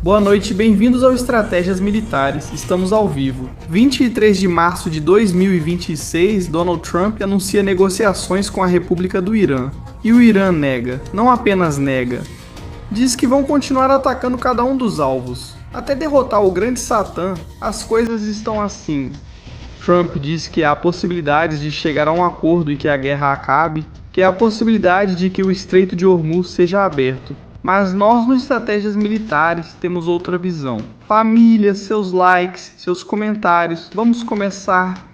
Boa noite e bem-vindos ao Estratégias Militares. Estamos ao vivo. 23 de março de 2026, Donald Trump anuncia negociações com a República do Irã. E o Irã nega, não apenas nega. Diz que vão continuar atacando cada um dos alvos. Até derrotar o grande Satã, as coisas estão assim. Trump diz que há possibilidades de chegar a um acordo e que a guerra acabe, que há a possibilidade de que o Estreito de Hormuz seja aberto. Mas nós, no Estratégias Militares, temos outra visão. Família, seus likes, seus comentários. Vamos começar.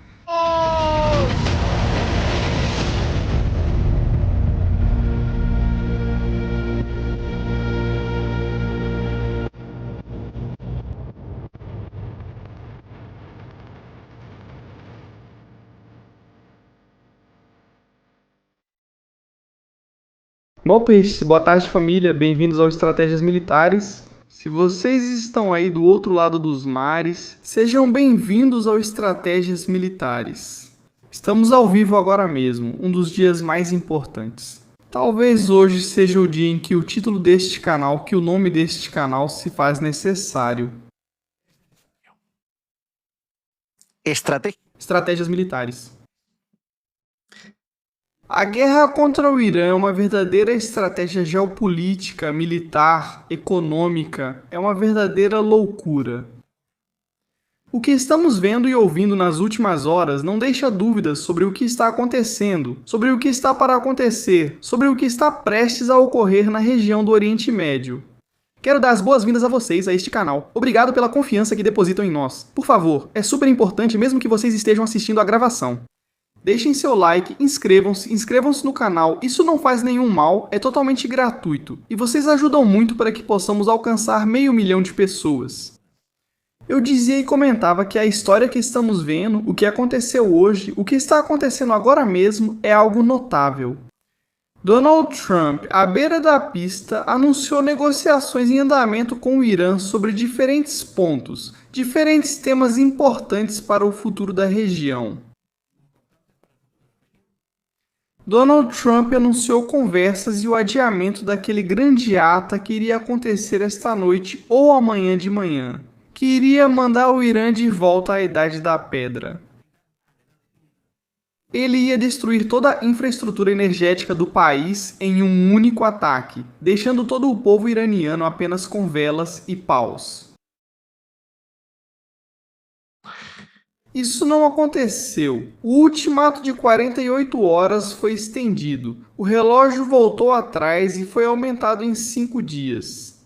Opa, boa tarde, família. Bem-vindos ao Estratégias Militares. Se vocês estão aí do outro lado dos mares, sejam bem-vindos ao Estratégias Militares. Estamos ao vivo agora mesmo, um dos dias mais importantes. Talvez hoje seja o dia em que o título deste canal, que o nome deste canal se faz necessário. Estratégias Militares. A guerra contra o Irã é uma verdadeira estratégia geopolítica, militar, econômica, é uma verdadeira loucura. O que estamos vendo e ouvindo nas últimas horas não deixa dúvidas sobre o que está acontecendo, sobre o que está para acontecer, sobre o que está prestes a ocorrer na região do Oriente Médio. Quero dar as boas-vindas a vocês a este canal. Obrigado pela confiança que depositam em nós. Por favor, é super importante mesmo que vocês estejam assistindo a gravação. Deixem seu like, inscrevam-se no canal, isso não faz nenhum mal, é totalmente gratuito, e vocês ajudam muito para que possamos alcançar 500 mil de pessoas. Eu dizia e comentava que a história que estamos vendo, o que aconteceu hoje, o que está acontecendo agora mesmo é algo notável. Donald Trump, à beira da pista, anunciou negociações em andamento com o Irã sobre diferentes pontos, diferentes temas importantes para o futuro da região. Donald Trump anunciou conversas e o adiamento daquele grande ata que iria acontecer esta noite ou amanhã de manhã, que iria mandar o Irã de volta à Idade da Pedra. Ele ia destruir toda a infraestrutura energética do país em um único ataque, deixando todo o povo iraniano apenas com velas e paus. Isso não aconteceu. O ultimato de 48 horas foi estendido. O relógio voltou atrás e foi aumentado em 5 dias.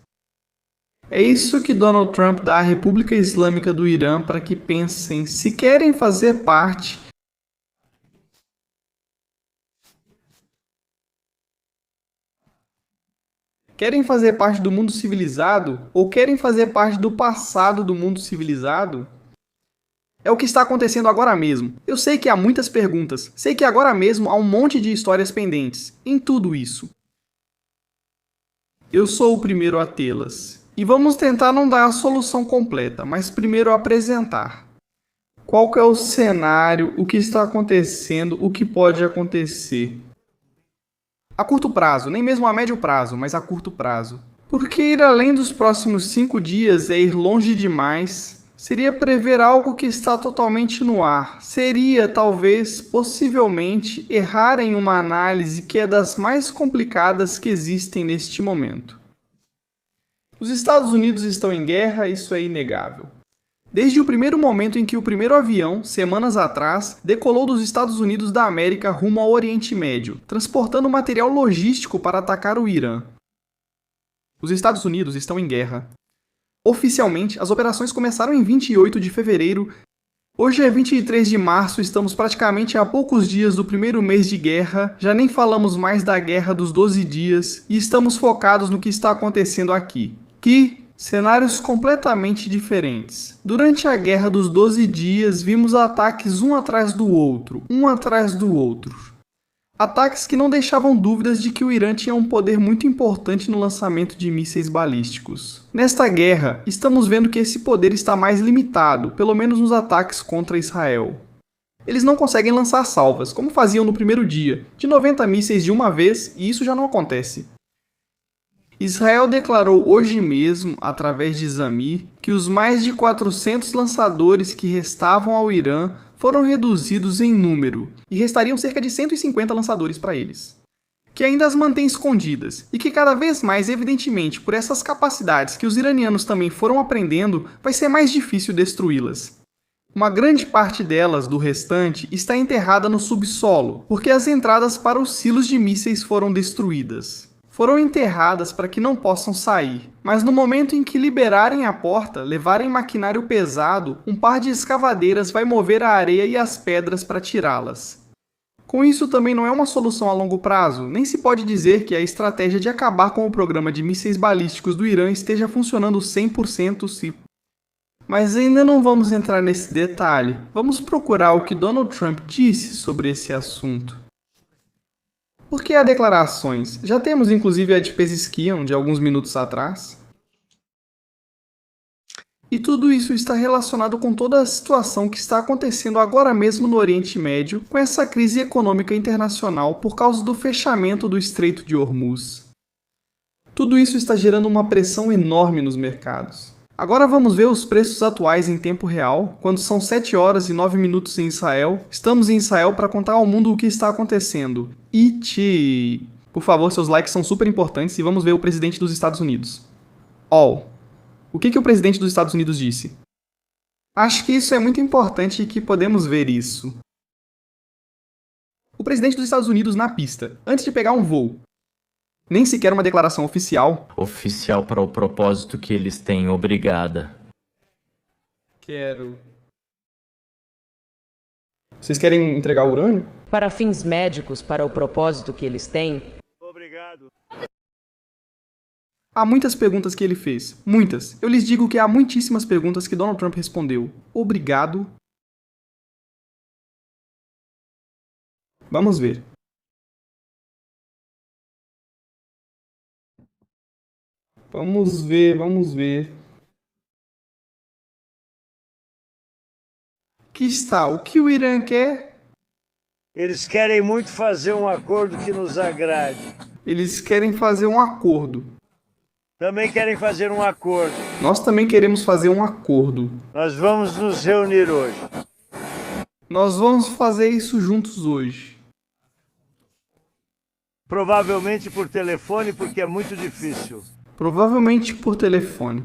É isso que Donald Trump dá à República Islâmica do Irã para que pensem se querem fazer parte do mundo civilizado ou querem fazer parte do passado do mundo civilizado? É o que está acontecendo agora mesmo. Eu sei que há muitas perguntas, sei que agora mesmo há um monte de histórias pendentes em tudo isso. Eu sou o primeiro a tê-las. E vamos tentar não dar a solução completa, mas primeiro apresentar. Qual que é o cenário, o que está acontecendo, o que pode acontecer. A curto prazo, nem mesmo a médio prazo, mas a curto prazo. Porque ir além dos próximos 5 dias é ir longe demais. Seria prever algo que está totalmente no ar. Seria, talvez, possivelmente, errar em uma análise que é das mais complicadas que existem neste momento. Os Estados Unidos estão em guerra, isso é inegável. Desde o primeiro momento em que o primeiro avião, semanas atrás, decolou dos Estados Unidos da América rumo ao Oriente Médio, transportando material logístico para atacar o Irã. Os Estados Unidos estão em guerra. Oficialmente, as operações começaram em 28 de fevereiro. Hoje é 23 de março, estamos praticamente a poucos dias do primeiro mês de guerra, já nem falamos mais da guerra dos 12 dias e estamos focados no que está acontecendo aqui. Cenários completamente diferentes. Durante a guerra dos 12 dias, vimos ataques um atrás do outro. Ataques que não deixavam dúvidas de que o Irã tinha um poder muito importante no lançamento de mísseis balísticos. Nesta guerra, estamos vendo que esse poder está mais limitado, pelo menos nos ataques contra Israel. Eles não conseguem lançar salvas, como faziam no primeiro dia, de 90 mísseis de uma vez, e isso já não acontece. Israel declarou hoje mesmo, através de Zamir, que os mais de 400 lançadores que restavam ao Irã foram reduzidos em número, e restariam cerca de 150 lançadores para eles, que ainda as mantém escondidas, e que cada vez mais, evidentemente, por essas capacidades que os iranianos também foram aprendendo, vai ser mais difícil destruí-las. Uma grande parte delas, do restante, está enterrada no subsolo, porque as entradas para os silos de mísseis foram destruídas. Foram enterradas para que não possam sair, mas no momento em que liberarem a porta, levarem maquinário pesado, um par de escavadeiras vai mover a areia e as pedras para tirá-las. Com isso também não é uma solução a longo prazo, nem se pode dizer que a estratégia de acabar com o programa de mísseis balísticos do Irã esteja funcionando 100% se... Mas ainda não vamos entrar nesse detalhe, vamos procurar o que Donald Trump disse sobre esse assunto. Por que há declarações? Já temos inclusive a de Pezeshkian de alguns minutos atrás. E tudo isso está relacionado com toda a situação que está acontecendo agora mesmo no Oriente Médio, com essa crise econômica internacional por causa do fechamento do Estreito de Hormuz. Tudo isso está gerando uma pressão enorme nos mercados. Agora vamos ver os preços atuais em tempo real, quando são 7 horas e 9 minutos em Israel. Estamos em Israel para contar ao mundo o que está acontecendo. Por favor, seus likes são super importantes e vamos ver o presidente dos Estados Unidos. O que o presidente dos Estados Unidos disse? Acho que isso é muito importante e que podemos ver isso. O presidente dos Estados Unidos na pista, antes de pegar um voo. Nem sequer uma declaração oficial. Oficial para o propósito que eles têm, obrigada. Quero. Vocês querem entregar o urânio? Para fins médicos, para o propósito que eles têm. Obrigado. Há muitas perguntas que ele fez. Muitas. Eu lhes digo que há muitíssimas perguntas que Donald Trump respondeu. Obrigado. Vamos ver. Vamos ver. Aqui está. O que o Irã quer? Eles querem muito fazer um acordo que nos agrade. Eles querem fazer um acordo. Também querem fazer um acordo. Nós também queremos fazer um acordo. Nós vamos nos reunir hoje. Nós vamos fazer isso juntos hoje. Provavelmente por telefone, porque é muito difícil. Provavelmente por telefone.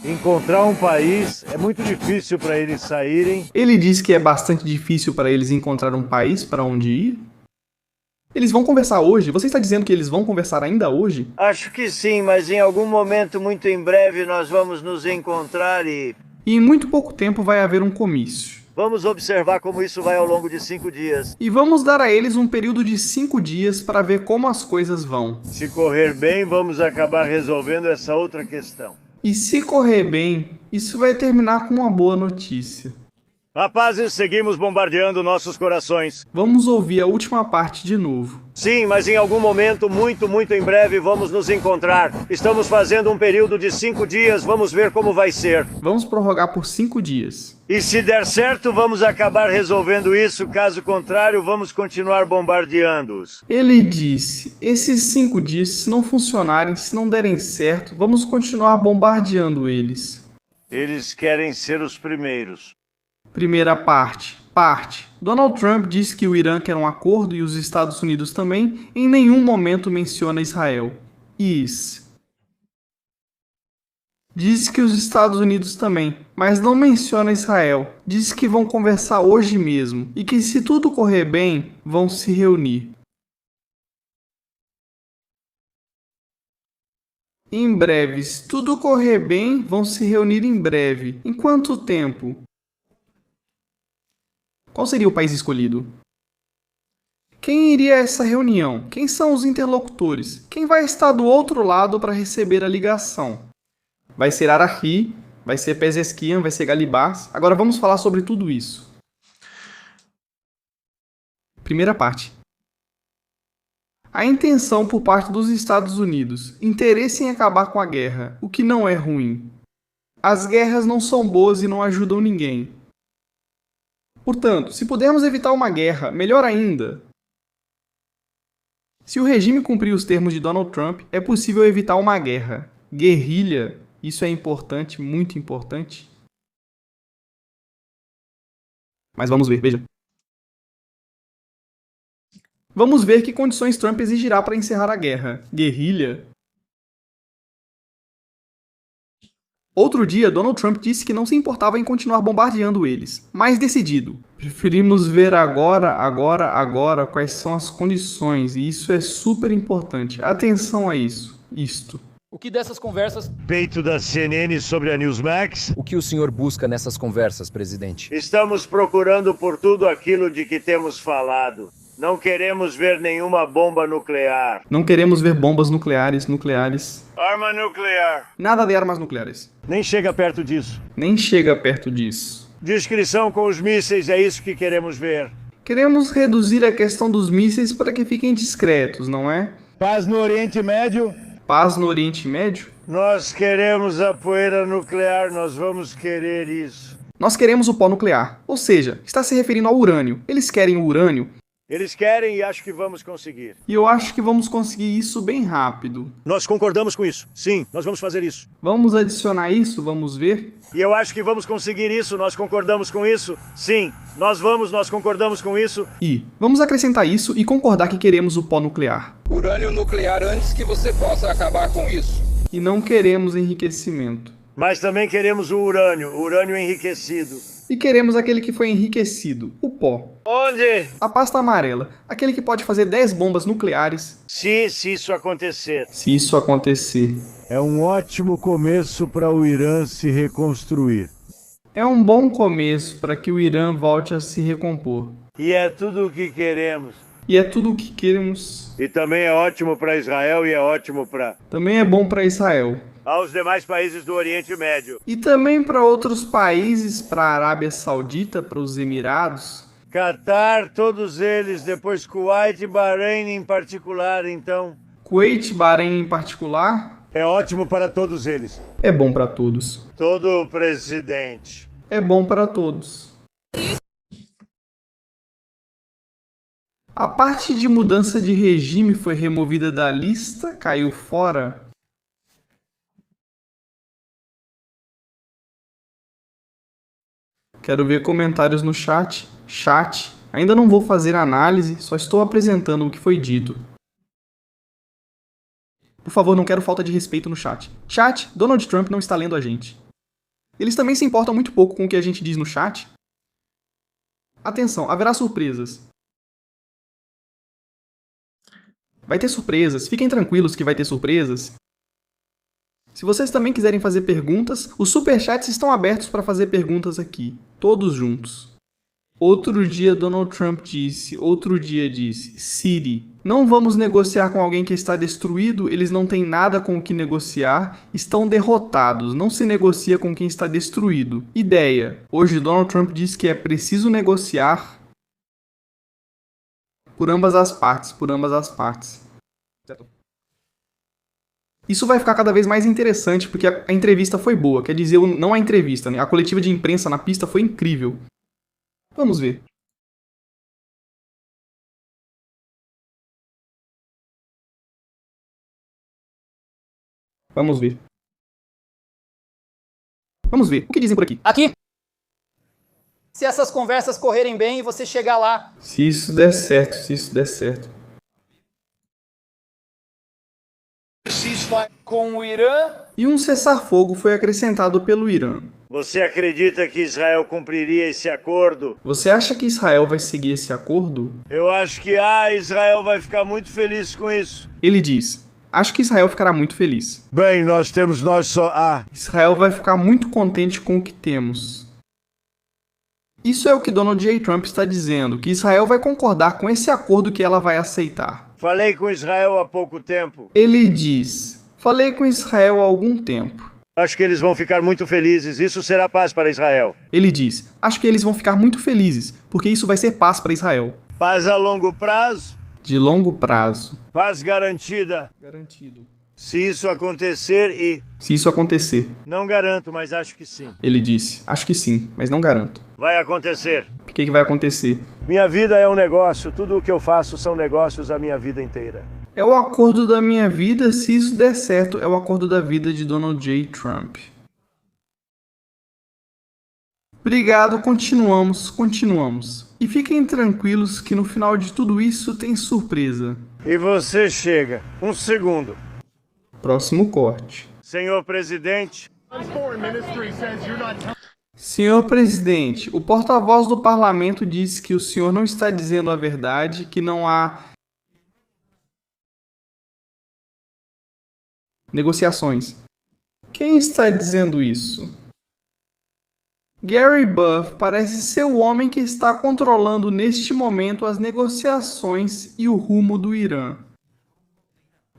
Encontrar um país é muito difícil para eles saírem. Ele diz que é bastante difícil para eles encontrar um país para onde ir. Eles vão conversar hoje? Você está dizendo que eles vão conversar ainda hoje? Acho que sim, mas em algum momento muito em breve nós vamos nos encontrar e E em muito pouco tempo vai haver um comício. vamos observar como isso vai ao longo de 5 dias. E vamos dar a eles um período de 5 dias para ver como as coisas vão. Se correr bem, vamos acabar resolvendo essa outra questão. E se correr bem, isso vai terminar com uma boa notícia. Rapazes, seguimos bombardeando nossos corações. Vamos ouvir a última parte de novo. Sim, mas em algum momento, muito em breve, vamos nos encontrar. Estamos fazendo um período de 5 dias, vamos ver como vai ser. Vamos prorrogar por 5 dias. E se der certo, vamos acabar resolvendo isso. Caso contrário, vamos continuar bombardeando-os. Ele disse, esses 5 dias, se não funcionarem, se não derem certo, vamos continuar bombardeando eles. Eles querem ser os primeiros. Primeira parte. Donald Trump disse que o Irã quer um acordo e os Estados Unidos também, em nenhum momento menciona Israel. Diz que os Estados Unidos também, mas não menciona Israel. Diz que vão conversar hoje mesmo e que se tudo correr bem, vão se reunir. Em breve, se tudo correr bem, vão se reunir em breve. Em quanto tempo? Qual seria o país escolhido? Quem iria a essa reunião? Quem são os interlocutores? Quem vai estar do outro lado para receber a ligação? Vai ser Arahi, vai ser Pezeshkian, vai ser Galibás. Agora vamos falar sobre tudo isso. Primeira parte. A intenção por parte dos Estados Unidos, interesse em acabar com a guerra, o que não é ruim. As guerras não são boas e não ajudam ninguém. Portanto, se pudermos evitar uma guerra, melhor ainda. Se o regime cumprir os termos de Donald Trump, é possível evitar uma guerra. Guerrilha, isso é importante, muito importante. Mas vamos ver, veja. Vamos ver que condições Trump exigirá para encerrar a guerra. Guerrilha. Outro dia, Donald Trump disse que não se importava em continuar bombardeando eles, mas decidido. Preferimos ver agora quais são as condições, e isso é super importante. Atenção a isso. O que dessas conversas? Peito da CNN sobre a Newsmax. O que o senhor busca nessas conversas, presidente? Estamos procurando por tudo aquilo de que temos falado. Não queremos ver nenhuma bomba nuclear. Não queremos ver bombas nucleares. Arma nuclear. Nada de armas nucleares. Nem chega perto disso. Nem chega perto disso. Discrição com os mísseis, é isso que queremos ver. Queremos reduzir a questão dos mísseis para que fiquem discretos, não é? Paz no Oriente Médio. Paz no Oriente Médio? Nós queremos a poeira nuclear, nós vamos querer isso. Nós queremos o pó nuclear. Ou seja, está se referindo ao urânio. Eles querem o urânio. Eles querem e acho que vamos conseguir. E eu acho que vamos conseguir isso bem rápido. Nós concordamos com isso. Sim, nós vamos fazer isso. Vamos adicionar isso, vamos ver? E eu acho que vamos conseguir isso, nós concordamos com isso. Sim, nós concordamos com isso. E vamos acrescentar isso e concordar que queremos o pó nuclear. Urânio nuclear antes que você possa acabar com isso. E não queremos enriquecimento. Mas também queremos o urânio enriquecido. E queremos aquele que foi enriquecido, o pó. Onde? A pasta amarela, aquele que pode fazer 10 bombas nucleares. Se isso acontecer. Se isso acontecer. É um ótimo começo para o Irã se reconstruir. É um bom começo para que o Irã volte a se recompor. E é tudo o que queremos. E é tudo o que queremos. E também é ótimo para Israel e é ótimo para... Também é bom para Israel. aos demais países do Oriente Médio. E também para outros países, para a Arábia Saudita, para os Emirados. Catar, todos eles, depois Kuwait e Bahrein em particular, então. Kuwait, Bahrein em particular. É ótimo para todos eles. É bom para todos. Todo presidente. É bom para todos. A parte de mudança de regime foi removida da lista, caiu fora. Quero ver comentários no chat. Ainda não vou fazer análise, só estou apresentando o que foi dito. Por favor, não quero falta de respeito no chat. Chat, Donald Trump não está lendo a gente. Eles também se importam muito pouco com o que a gente diz no chat. Atenção, haverá surpresas. Vai ter surpresas, fiquem tranquilos que vai ter surpresas. Se vocês também quiserem fazer perguntas, os superchats estão abertos para fazer perguntas aqui, todos juntos. Outro dia Donald Trump disse, Siri, não vamos negociar com alguém que está destruído, eles não têm nada com o que negociar, estão derrotados, não se negocia com quem está destruído. Ideia, hoje Donald Trump disse que é preciso negociar por ambas as partes. Certo? Isso vai ficar cada vez mais interessante porque a entrevista foi boa, quer dizer, não a entrevista, né? A coletiva de imprensa na pista foi incrível. Vamos ver. Vamos ver. O que dizem por aqui? Aqui. Se essas conversas correrem bem e você chegar lá. Se isso der certo. Com o Irã. E um cessar-fogo foi acrescentado pelo Irã. Você acredita que Israel cumpriria esse acordo? Você acha que Israel vai seguir esse acordo? Eu acho que Israel vai ficar muito feliz com isso. Ele diz, acho que Israel ficará muito feliz. Bem, nós só Israel vai ficar muito contente com o que temos. Isso é o que Donald J. Trump está dizendo, que Israel vai concordar com esse acordo que ela vai aceitar. Falei com Israel há pouco tempo. Ele diz, falei com Israel há algum tempo. Acho que eles vão ficar muito felizes, isso será paz para Israel. Ele diz, acho que eles vão ficar muito felizes, porque isso vai ser paz para Israel. Paz a longo prazo? De longo prazo. Paz garantida. Garantido. Se isso acontecer Se isso acontecer, Não garanto, mas acho que sim. ele disse. Acho que sim, mas não garanto. Vai acontecer. O que vai acontecer? Minha vida é um negócio, tudo o que eu faço são negócios a minha vida inteira. É o acordo da minha vida, se isso der certo, é o acordo da vida de Donald J. Trump. Obrigado, continuamos. E fiquem tranquilos que no final de tudo isso tem surpresa. E você chega. Um segundo. Próximo corte. Senhor presidente, Senhor presidente, o porta-voz do parlamento disse que o senhor não está dizendo a verdade, que não há negociações. Quem está dizendo isso? Gary Buff parece ser o homem que está controlando neste momento as negociações e o rumo do Irã.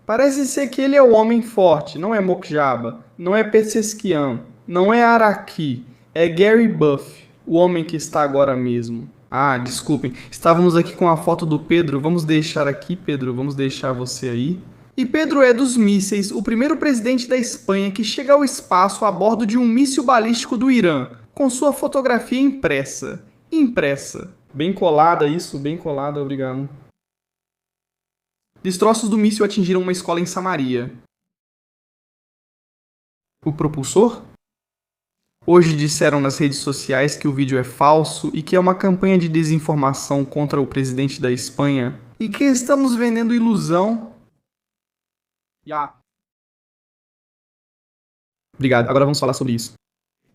Parece ser que ele é o homem forte, não é Mokjaba, não é Pezeshkian, não é Araki, é Gary Buff, o homem que está agora mesmo. Ah, desculpem, estávamos aqui com a foto do Pedro, vamos deixar aqui, Pedro, vamos deixar você aí. E Pedro é dos mísseis, o primeiro presidente da Espanha que chega ao espaço a bordo de um míssil balístico do Irã, com sua fotografia impressa. Bem colada isso, bem colada, obrigado. Destroços do míssil atingiram uma escola em Samaria. O propulsor? Hoje disseram nas redes sociais que o vídeo é falso e que é uma campanha de desinformação contra o presidente da Espanha e que estamos vendendo ilusão. Obrigado, agora vamos falar sobre isso.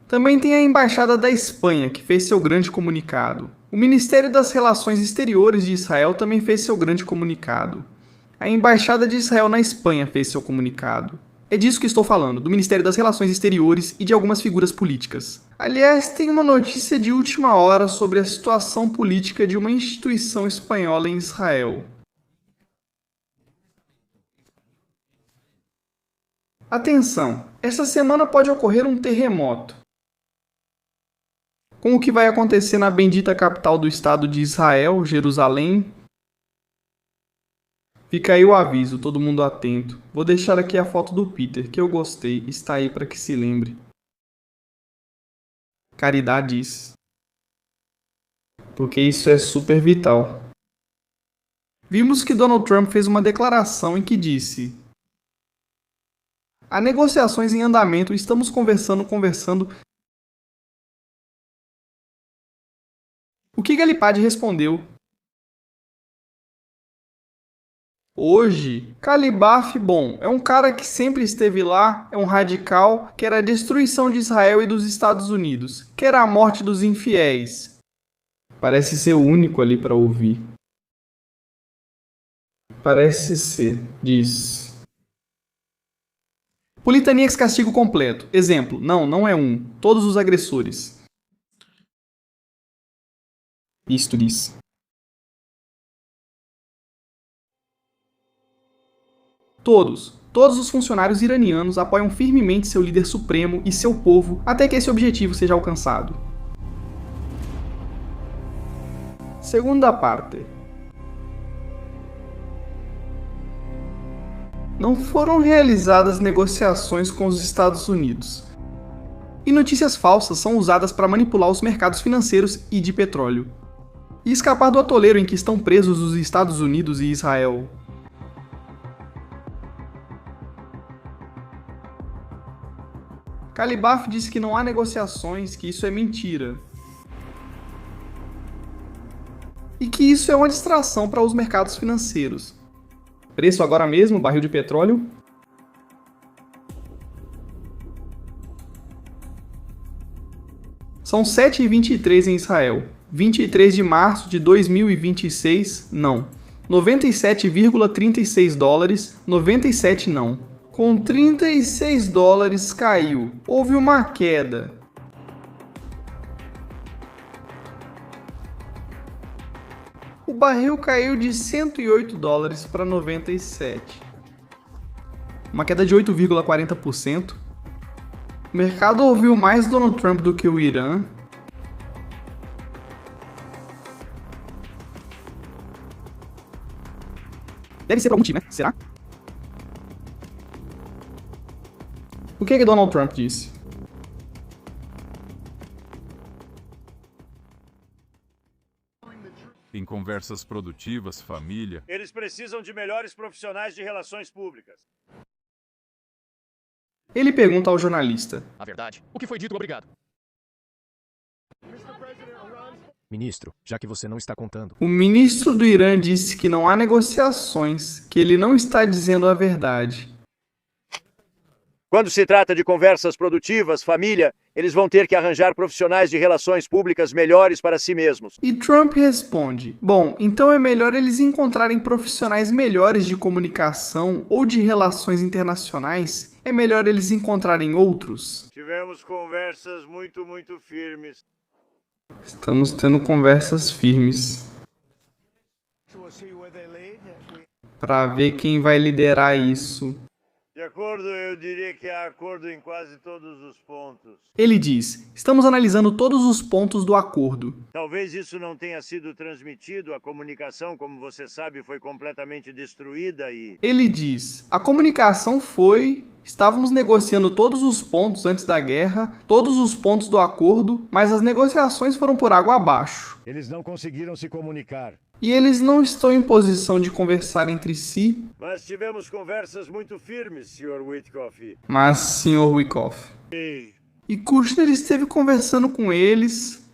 Também tem a Embaixada da Espanha, que fez seu grande comunicado. O Ministério das Relações Exteriores de Israel também fez seu grande comunicado. A Embaixada de Israel na Espanha fez seu comunicado. É disso que estou falando, do Ministério das Relações Exteriores e de algumas figuras políticas. Aliás, tem uma notícia de última hora sobre a situação política de uma instituição espanhola em Israel. Atenção, essa semana pode ocorrer um terremoto. Com o que vai acontecer na bendita capital do Estado de Israel, Jerusalém. Fica aí o aviso, todo mundo atento. Vou deixar aqui a foto do Peter, que eu gostei, está aí para que se lembre. Caridades. Porque isso é super vital. Vimos que Donald Trump fez uma declaração em que disse: há negociações em andamento, estamos conversando. O que Ghalibaf respondeu? Hoje, Ghalibaf, é um cara que sempre esteve lá, é um radical, quer a destruição de Israel e dos Estados Unidos, quer a morte dos infiéis. Parece ser o único ali para ouvir. Parece ser, diz. Politanias castigo completo. Exemplo, não é um. Todos os agressores. Isto diz. Todos os funcionários iranianos apoiam firmemente seu líder supremo e seu povo até que esse objetivo seja alcançado. Segunda parte. Não foram realizadas negociações com os Estados Unidos. E notícias falsas são usadas para manipular os mercados financeiros e de petróleo. E escapar do atoleiro em que estão presos os Estados Unidos e Israel. Ghalibaf disse que não há negociações, que isso é mentira. E que isso é uma distração para os mercados financeiros. Preço agora mesmo, barril de petróleo. São 7h23 em Israel. 23 de março de 2026, não. 97,36 dólares, 97 não. Com 36 dólares caiu. Houve uma queda. O barril caiu de 108 dólares para 97. Uma queda de 8,40%. O mercado ouviu mais Donald Trump do que o Irã. Deve ser por algum motivo, né? Será? que Donald Trump disse? Em conversas produtivas, família. Eles precisam de melhores profissionais de relações públicas. Ele pergunta ao jornalista. A verdade. O que foi dito, obrigado. Ministro, já que você não está contando. O ministro do Irã disse que não há negociações, que ele não está dizendo a verdade. Quando se trata de conversas produtivas, família, eles vão ter que arranjar profissionais de relações públicas melhores para si mesmos. E Trump responde: bom, então é melhor eles encontrarem profissionais melhores de comunicação ou de relações internacionais? É melhor eles encontrarem outros? Tivemos conversas muito firmes. Estamos tendo conversas firmes para ver quem vai liderar isso. De acordo, eu diria que há acordo em quase todos os pontos. Ele diz: estamos analisando todos os pontos do acordo. Talvez isso não tenha sido transmitido, a comunicação, como você sabe, foi completamente destruída e... Ele diz: a comunicação foi... Estávamos negociando todos os pontos antes da guerra, todos os pontos do acordo, mas as negociações foram por água abaixo. Eles não conseguiram se comunicar. E eles não estão em posição de conversar entre si. Mas tivemos conversas muito firmes, Sr. Witkoff. Mas, Sr. Witkoff. E Kushner esteve conversando com eles.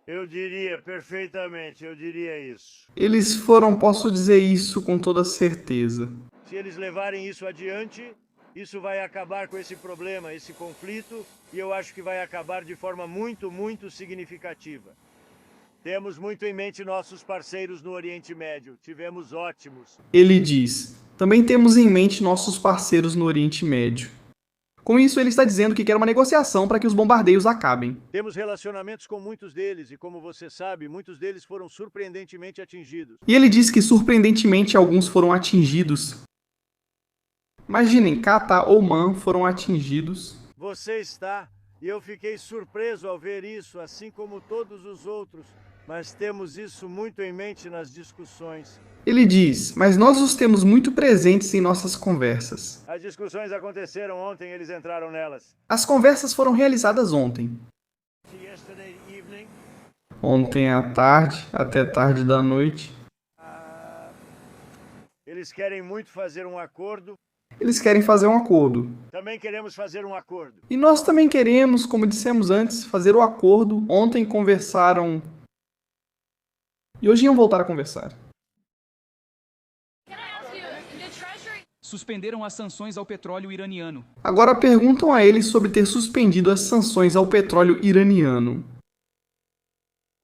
Eu diria perfeitamente, eu diria isso. Eles foram, posso dizer isso com toda certeza. Se eles levarem isso adiante, isso vai acabar com esse problema, esse conflito, e eu acho que vai acabar de forma muito significativa. Temos muito em mente nossos parceiros no Oriente Médio. Tivemos ótimos. Ele diz: também temos em mente nossos parceiros no Oriente Médio. Com isso, ele está dizendo que quer uma negociação para que os bombardeios acabem. Temos relacionamentos com muitos deles e, como você sabe, muitos deles foram surpreendentemente atingidos. E ele diz que, surpreendentemente, alguns foram atingidos. Imaginem, Catar ou Oman foram atingidos. Você está, e eu fiquei surpreso ao ver isso, assim como todos os outros, mas temos isso muito em mente nas discussões. Ele diz: mas nós os temos muito presentes em nossas conversas. As discussões aconteceram ontem, eles entraram nelas. As conversas foram realizadas ontem. Ontem à tarde, até tarde da noite. Eles querem muito fazer um acordo. Eles querem fazer um acordo. Também queremos fazer um acordo. E nós também queremos, como dissemos antes, fazer o acordo. Ontem conversaram. E hoje iam voltar a conversar. Suspenderam as sanções ao petróleo iraniano. Agora perguntam a ele sobre ter suspendido as sanções ao petróleo iraniano.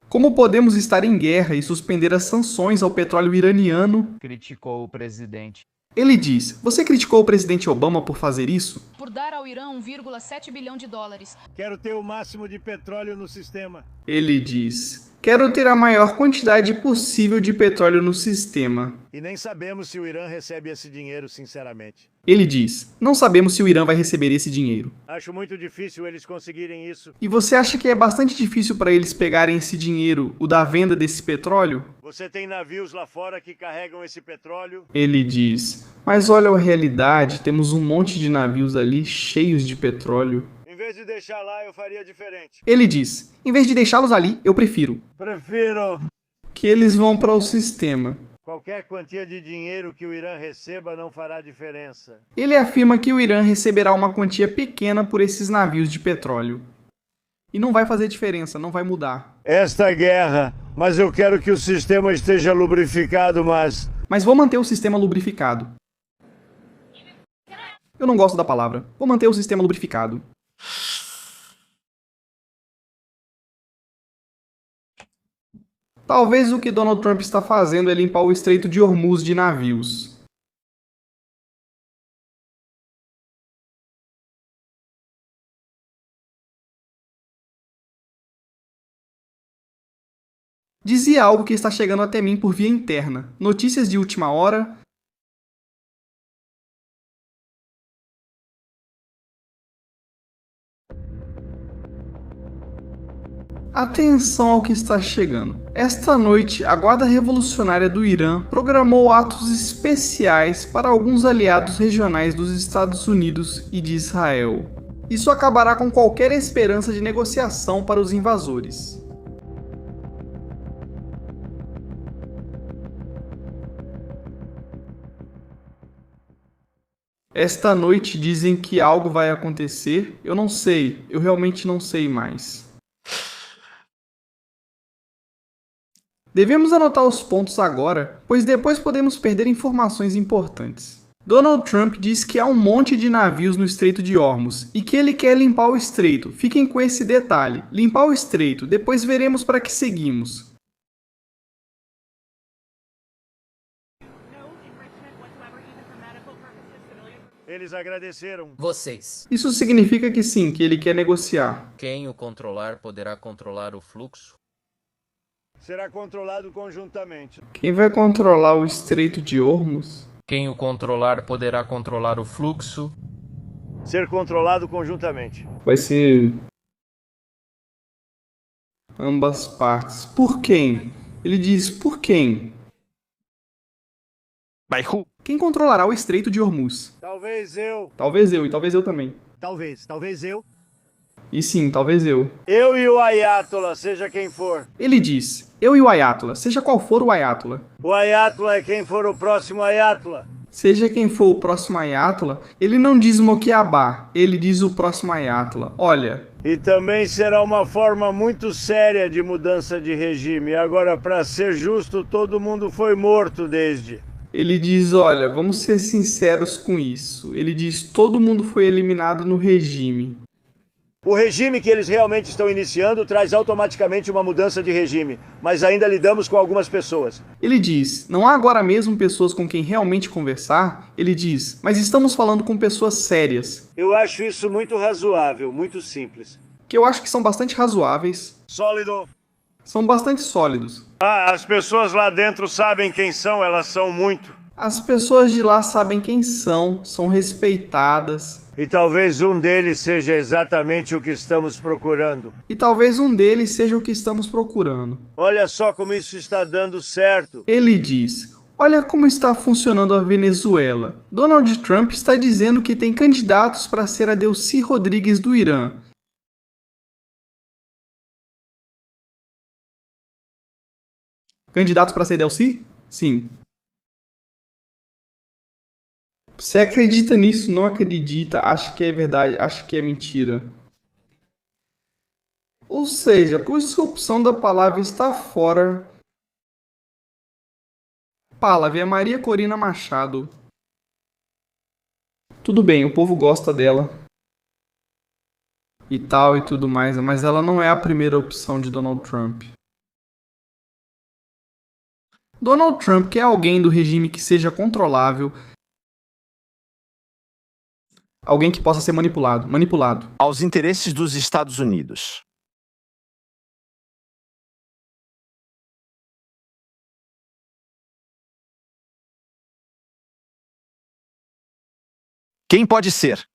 Como podemos estar em guerra e suspender as sanções ao petróleo iraniano? Criticou o presidente. Ele diz: você criticou o presidente Obama por fazer isso? Por dar ao Irã 1,7 bilhão de dólares. Quero ter o máximo de petróleo no sistema. Ele diz: quero ter a maior quantidade possível de petróleo no sistema. E nem sabemos se o Irã recebe esse dinheiro, sinceramente. Ele diz: não sabemos se o Irã vai receber esse dinheiro. Acho muito difícil eles conseguirem isso. E você acha que é bastante difícil para eles pegarem esse dinheiro, o da venda desse petróleo? Você tem navios lá fora que carregam esse petróleo? Ele diz: mas olha a realidade, temos um monte de navios ali cheios de petróleo. Em vez de deixar lá, eu faria diferente. Ele diz: em vez de deixá-los ali, eu prefiro que eles vão para o sistema. Qualquer quantia de dinheiro que o Irã receba não fará diferença. Ele afirma que o Irã receberá uma quantia pequena por esses navios de petróleo. E não vai fazer diferença, não vai mudar. Esta guerra, mas eu quero que o sistema esteja lubrificado, Mas vou manter o sistema lubrificado. Eu não gosto da palavra. Vou manter o sistema lubrificado. Talvez o que Donald Trump está fazendo é limpar o Estreito de Hormuz de navios. Dizia algo que está chegando até mim por via interna. Notícias de última hora. Atenção ao que está chegando. Esta noite, a Guarda Revolucionária do Irã programou atos especiais para alguns aliados regionais dos Estados Unidos e de Israel. Isso acabará com qualquer esperança de negociação para os invasores. Esta noite dizem que algo vai acontecer. Eu não sei, eu realmente não sei mais. Devemos anotar os pontos agora, pois depois podemos perder informações importantes. Donald Trump diz que há um monte de navios no Estreito de Hormuz e que ele quer limpar o estreito. Fiquem com esse detalhe: limpar o estreito, depois veremos para que seguimos. Eles agradeceram. Vocês. Isso significa que sim, que ele quer negociar. Quem o controlar poderá controlar o fluxo? Será controlado conjuntamente. Quem vai controlar o Estreito de Hormuz? Quem o controlar poderá controlar o fluxo. Ser controlado conjuntamente. Vai ser ambas partes. Por quem? Ele diz por quem? Quem controlará o Estreito de Hormuz? Talvez eu. Talvez eu, e talvez eu também. Talvez eu. E sim, talvez eu. Eu e o Ayatollah, seja quem for. Ele diz, eu e o Ayatollah, seja qual for o Ayatollah. O Ayatollah é quem for o próximo Ayatollah. Seja quem for o próximo Ayatollah, ele não diz Mokiabá, ele diz o próximo Ayatollah. Olha. E também será uma forma muito séria de mudança de regime. Agora, para ser justo, todo mundo foi morto desde. Ele diz, olha, vamos ser sinceros com isso. Ele diz, todo mundo foi eliminado no regime. O regime que eles realmente estão iniciando traz automaticamente uma mudança de regime, mas ainda lidamos com algumas pessoas. Ele diz, não há agora mesmo pessoas com quem realmente conversar? Ele diz, mas estamos falando com pessoas sérias. Eu acho isso muito razoável, muito simples. Que eu acho que são bastante razoáveis. Sólido. São bastante sólidos. As pessoas lá dentro sabem quem são, elas são muito. As pessoas de lá sabem quem são respeitadas. E talvez um deles seja exatamente o que estamos procurando. Olha só como isso está dando certo. Ele diz, olha como está funcionando a Venezuela. Donald Trump está dizendo que tem candidatos para ser a Delcy Rodrigues do Irã. Candidatos para ser Delcy? Sim. Você acredita nisso? Não acredita? Acha que é verdade? Acha que é mentira? Ou seja, a opção da palavra está fora. Palavra é Maria Corina Machado. Tudo bem, o povo gosta dela. E tal e tudo mais, mas ela não é a primeira opção de Donald Trump. Donald Trump quer alguém do regime que seja controlável. Alguém que possa ser manipulado. Aos interesses dos Estados Unidos. Quem pode ser?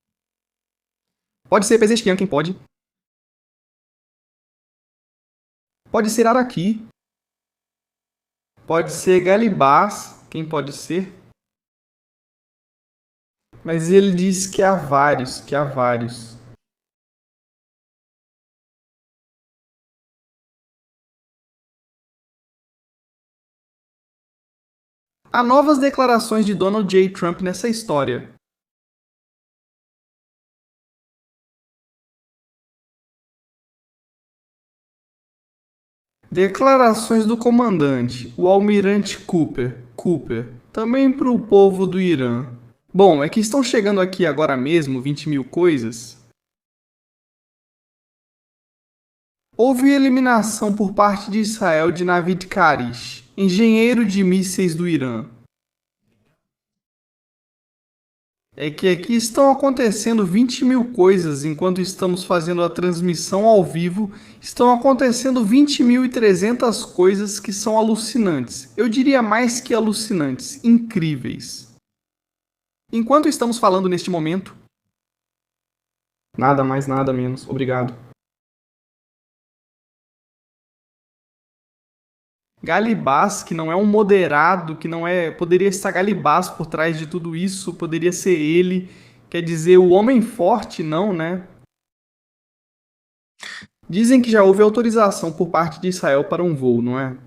Pode ser Pezeshkian, quem pode? Pode ser Araqui. Pode ser Galibás, quem pode ser? Mas ele diz que há vários, Há novas declarações de Donald J. Trump nessa história. Declarações do comandante, o almirante Cooper, também para o povo do Irã. Bom, é que estão chegando aqui agora mesmo 20.000 coisas. Houve eliminação por parte de Israel de Navid Karish, engenheiro de mísseis do Irã. É que aqui estão acontecendo 20.000 coisas enquanto estamos fazendo a transmissão ao vivo. Estão acontecendo 20.300 coisas que são alucinantes. Eu diria mais que alucinantes, incríveis. Enquanto estamos falando neste momento, nada mais, nada menos. Obrigado. Galibás, que não é um moderado, que não é, poderia estar Galibás por trás de tudo isso, poderia ser ele, quer dizer, o homem forte, não, né? Dizem que já houve autorização por parte de Israel para um voo, não é?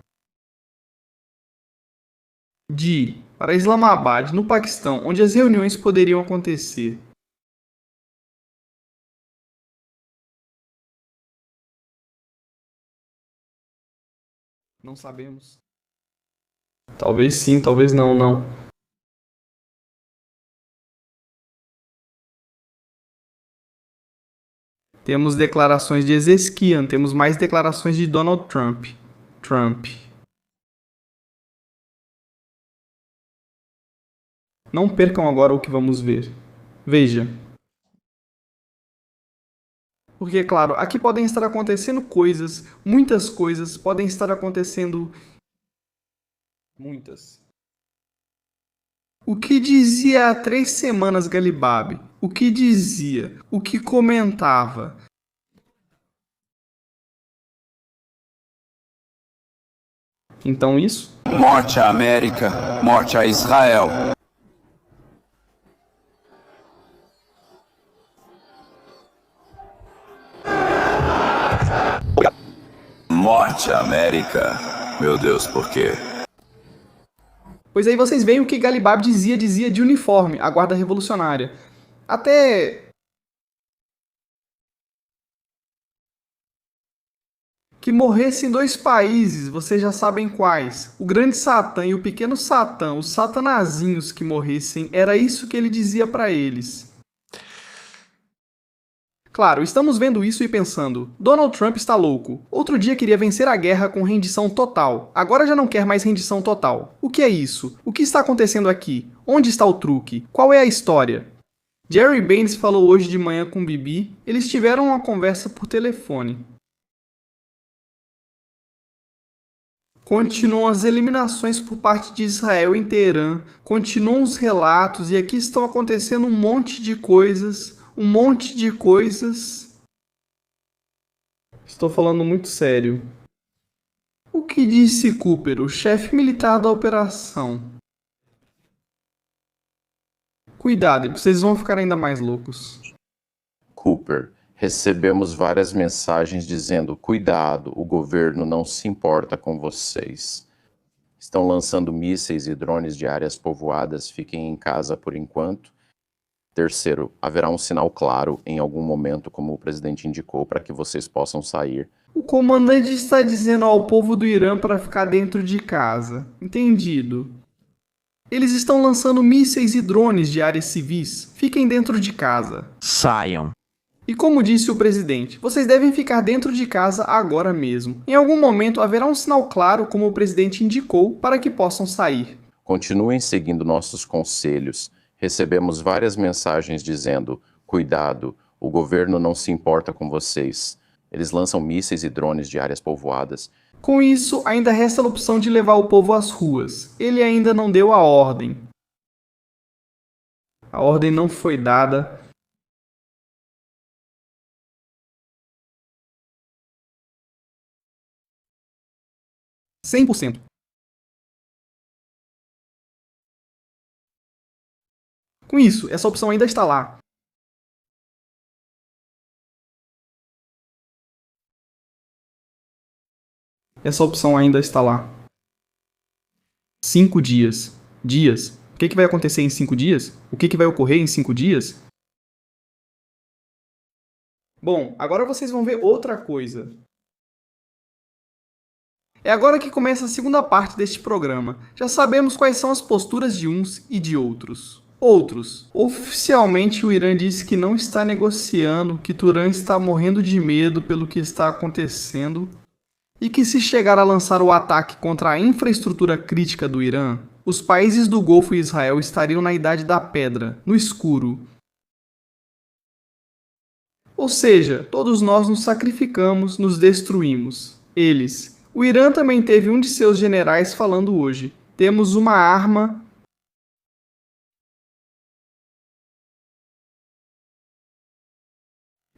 Para Islamabad, no Paquistão, onde as reuniões poderiam acontecer. Não sabemos. Talvez sim, talvez não. Temos declarações de Ezequiel, temos mais declarações de Donald Trump. Não percam agora o que vamos ver. Veja. Porque, claro, aqui podem estar acontecendo coisas, muitas coisas podem estar acontecendo. Muitas. O que dizia há 3 semanas Galibab? O que dizia? O que comentava? Então isso? Morte à América, morte a Israel. Morte à América. Meu Deus, por quê? Pois aí vocês veem o que Galibab dizia de uniforme, a guarda revolucionária. Até que morressem 2 países, vocês já sabem quais. O grande Satã e o pequeno Satã, os satanazinhos que morressem, era isso que ele dizia para eles. Claro, estamos vendo isso e pensando, Donald Trump está louco. Outro dia queria vencer a guerra com rendição total. Agora já não quer mais rendição total. O que é isso? O que está acontecendo aqui? Onde está o truque? Qual é a história? Jerry Baines falou hoje de manhã com Bibi. Eles tiveram uma conversa por telefone. Continuam as eliminações por parte de Israel em Teherã. Continuam os relatos e aqui estão acontecendo um monte de coisas. Estou falando muito sério. O que disse Cooper, o chefe militar da operação? Cuidado, vocês vão ficar ainda mais loucos. Cooper, recebemos várias mensagens dizendo: cuidado, o governo não se importa com vocês. Estão lançando mísseis e drones de áreas povoadas, fiquem em casa por enquanto. Terceiro, haverá um sinal claro em algum momento, como o presidente indicou, para que vocês possam sair. O comandante está dizendo ao povo do Irã para ficar dentro de casa. Entendido. Eles estão lançando mísseis e drones de áreas civis. Fiquem dentro de casa. Saiam. E como disse o presidente, vocês devem ficar dentro de casa agora mesmo. Em algum momento haverá um sinal claro, como o presidente indicou, para que possam sair. Continuem seguindo nossos conselhos. Recebemos várias mensagens dizendo: cuidado, o governo não se importa com vocês. Eles lançam mísseis e drones de áreas povoadas. Com isso, ainda resta a opção de levar o povo às ruas. Ele ainda não deu a ordem. A ordem não foi dada. %. Com isso, essa opção ainda está lá. Essa opção ainda está lá. 5 dias. Dias. O que vai acontecer em 5 dias? O que vai ocorrer em 5 dias? Bom, agora vocês vão ver outra coisa. É agora que começa a segunda parte deste programa. Já sabemos quais são as posturas de uns e de outros. Oficialmente o Irã disse que não está negociando, que Turan está morrendo de medo pelo que está acontecendo e que se chegar a lançar o ataque contra a infraestrutura crítica do Irã, os países do Golfo e Israel estariam na Idade da Pedra, no escuro. Ou seja, todos nós nos sacrificamos, nos destruímos. Eles. O Irã também teve um de seus generais falando hoje. Temos uma arma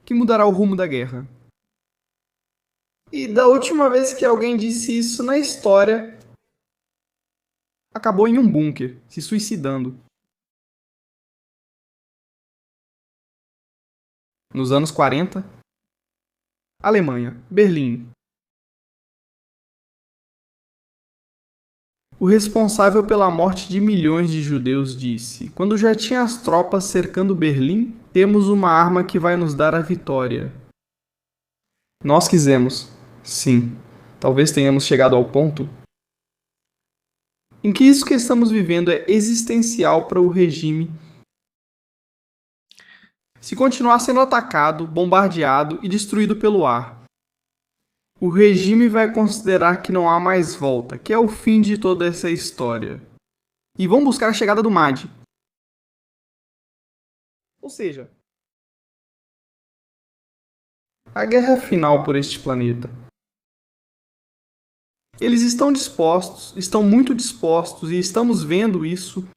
que mudará o rumo da guerra. E da última vez que alguém disse isso na história, acabou em um bunker, se suicidando. Nos anos 40, Alemanha, Berlim. O responsável pela morte de milhões de judeus disse: quando já tinha as tropas cercando Berlim, temos uma arma que vai nos dar a vitória. Nós quisemos, sim. Talvez tenhamos chegado ao ponto em que isso que estamos vivendo é existencial para o regime. Se continuar sendo atacado, bombardeado e destruído pelo ar, o regime vai considerar que não há mais volta, que é o fim de toda essa história. E vão buscar a chegada do Mahdi. Ou seja, a guerra final por este planeta. Eles estão dispostos, estão muito dispostos e estamos vendo isso.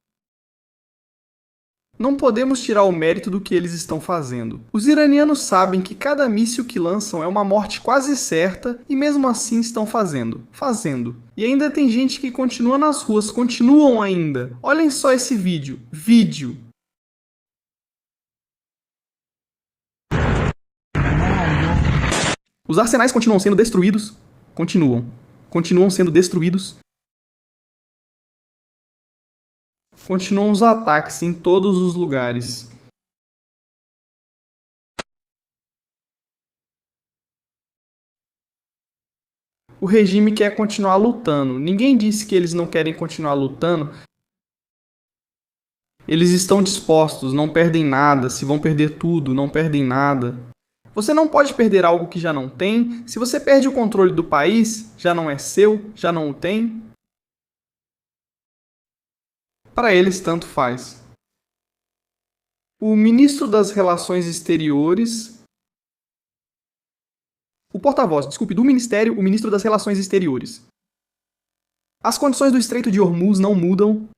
Não podemos tirar o mérito do que eles estão fazendo. Os iranianos sabem que cada míssil que lançam é uma morte quase certa e mesmo assim estão fazendo. E ainda tem gente que continua nas ruas, continuam ainda. Olhem só esse vídeo. Os arsenais continuam sendo destruídos. Continuam sendo destruídos. Continuam os ataques em todos os lugares. O regime quer continuar lutando. Ninguém disse que eles não querem continuar lutando. Eles estão dispostos, não perdem nada. Se vão perder tudo, não perdem nada. Você não pode perder algo que já não tem. Se você perde o controle do país, já não é seu, já não o tem. Para eles, tanto faz. O ministro das Relações Exteriores... O porta-voz, do ministério, o ministro das Relações Exteriores. As condições do Estreito de Hormuz não mudam.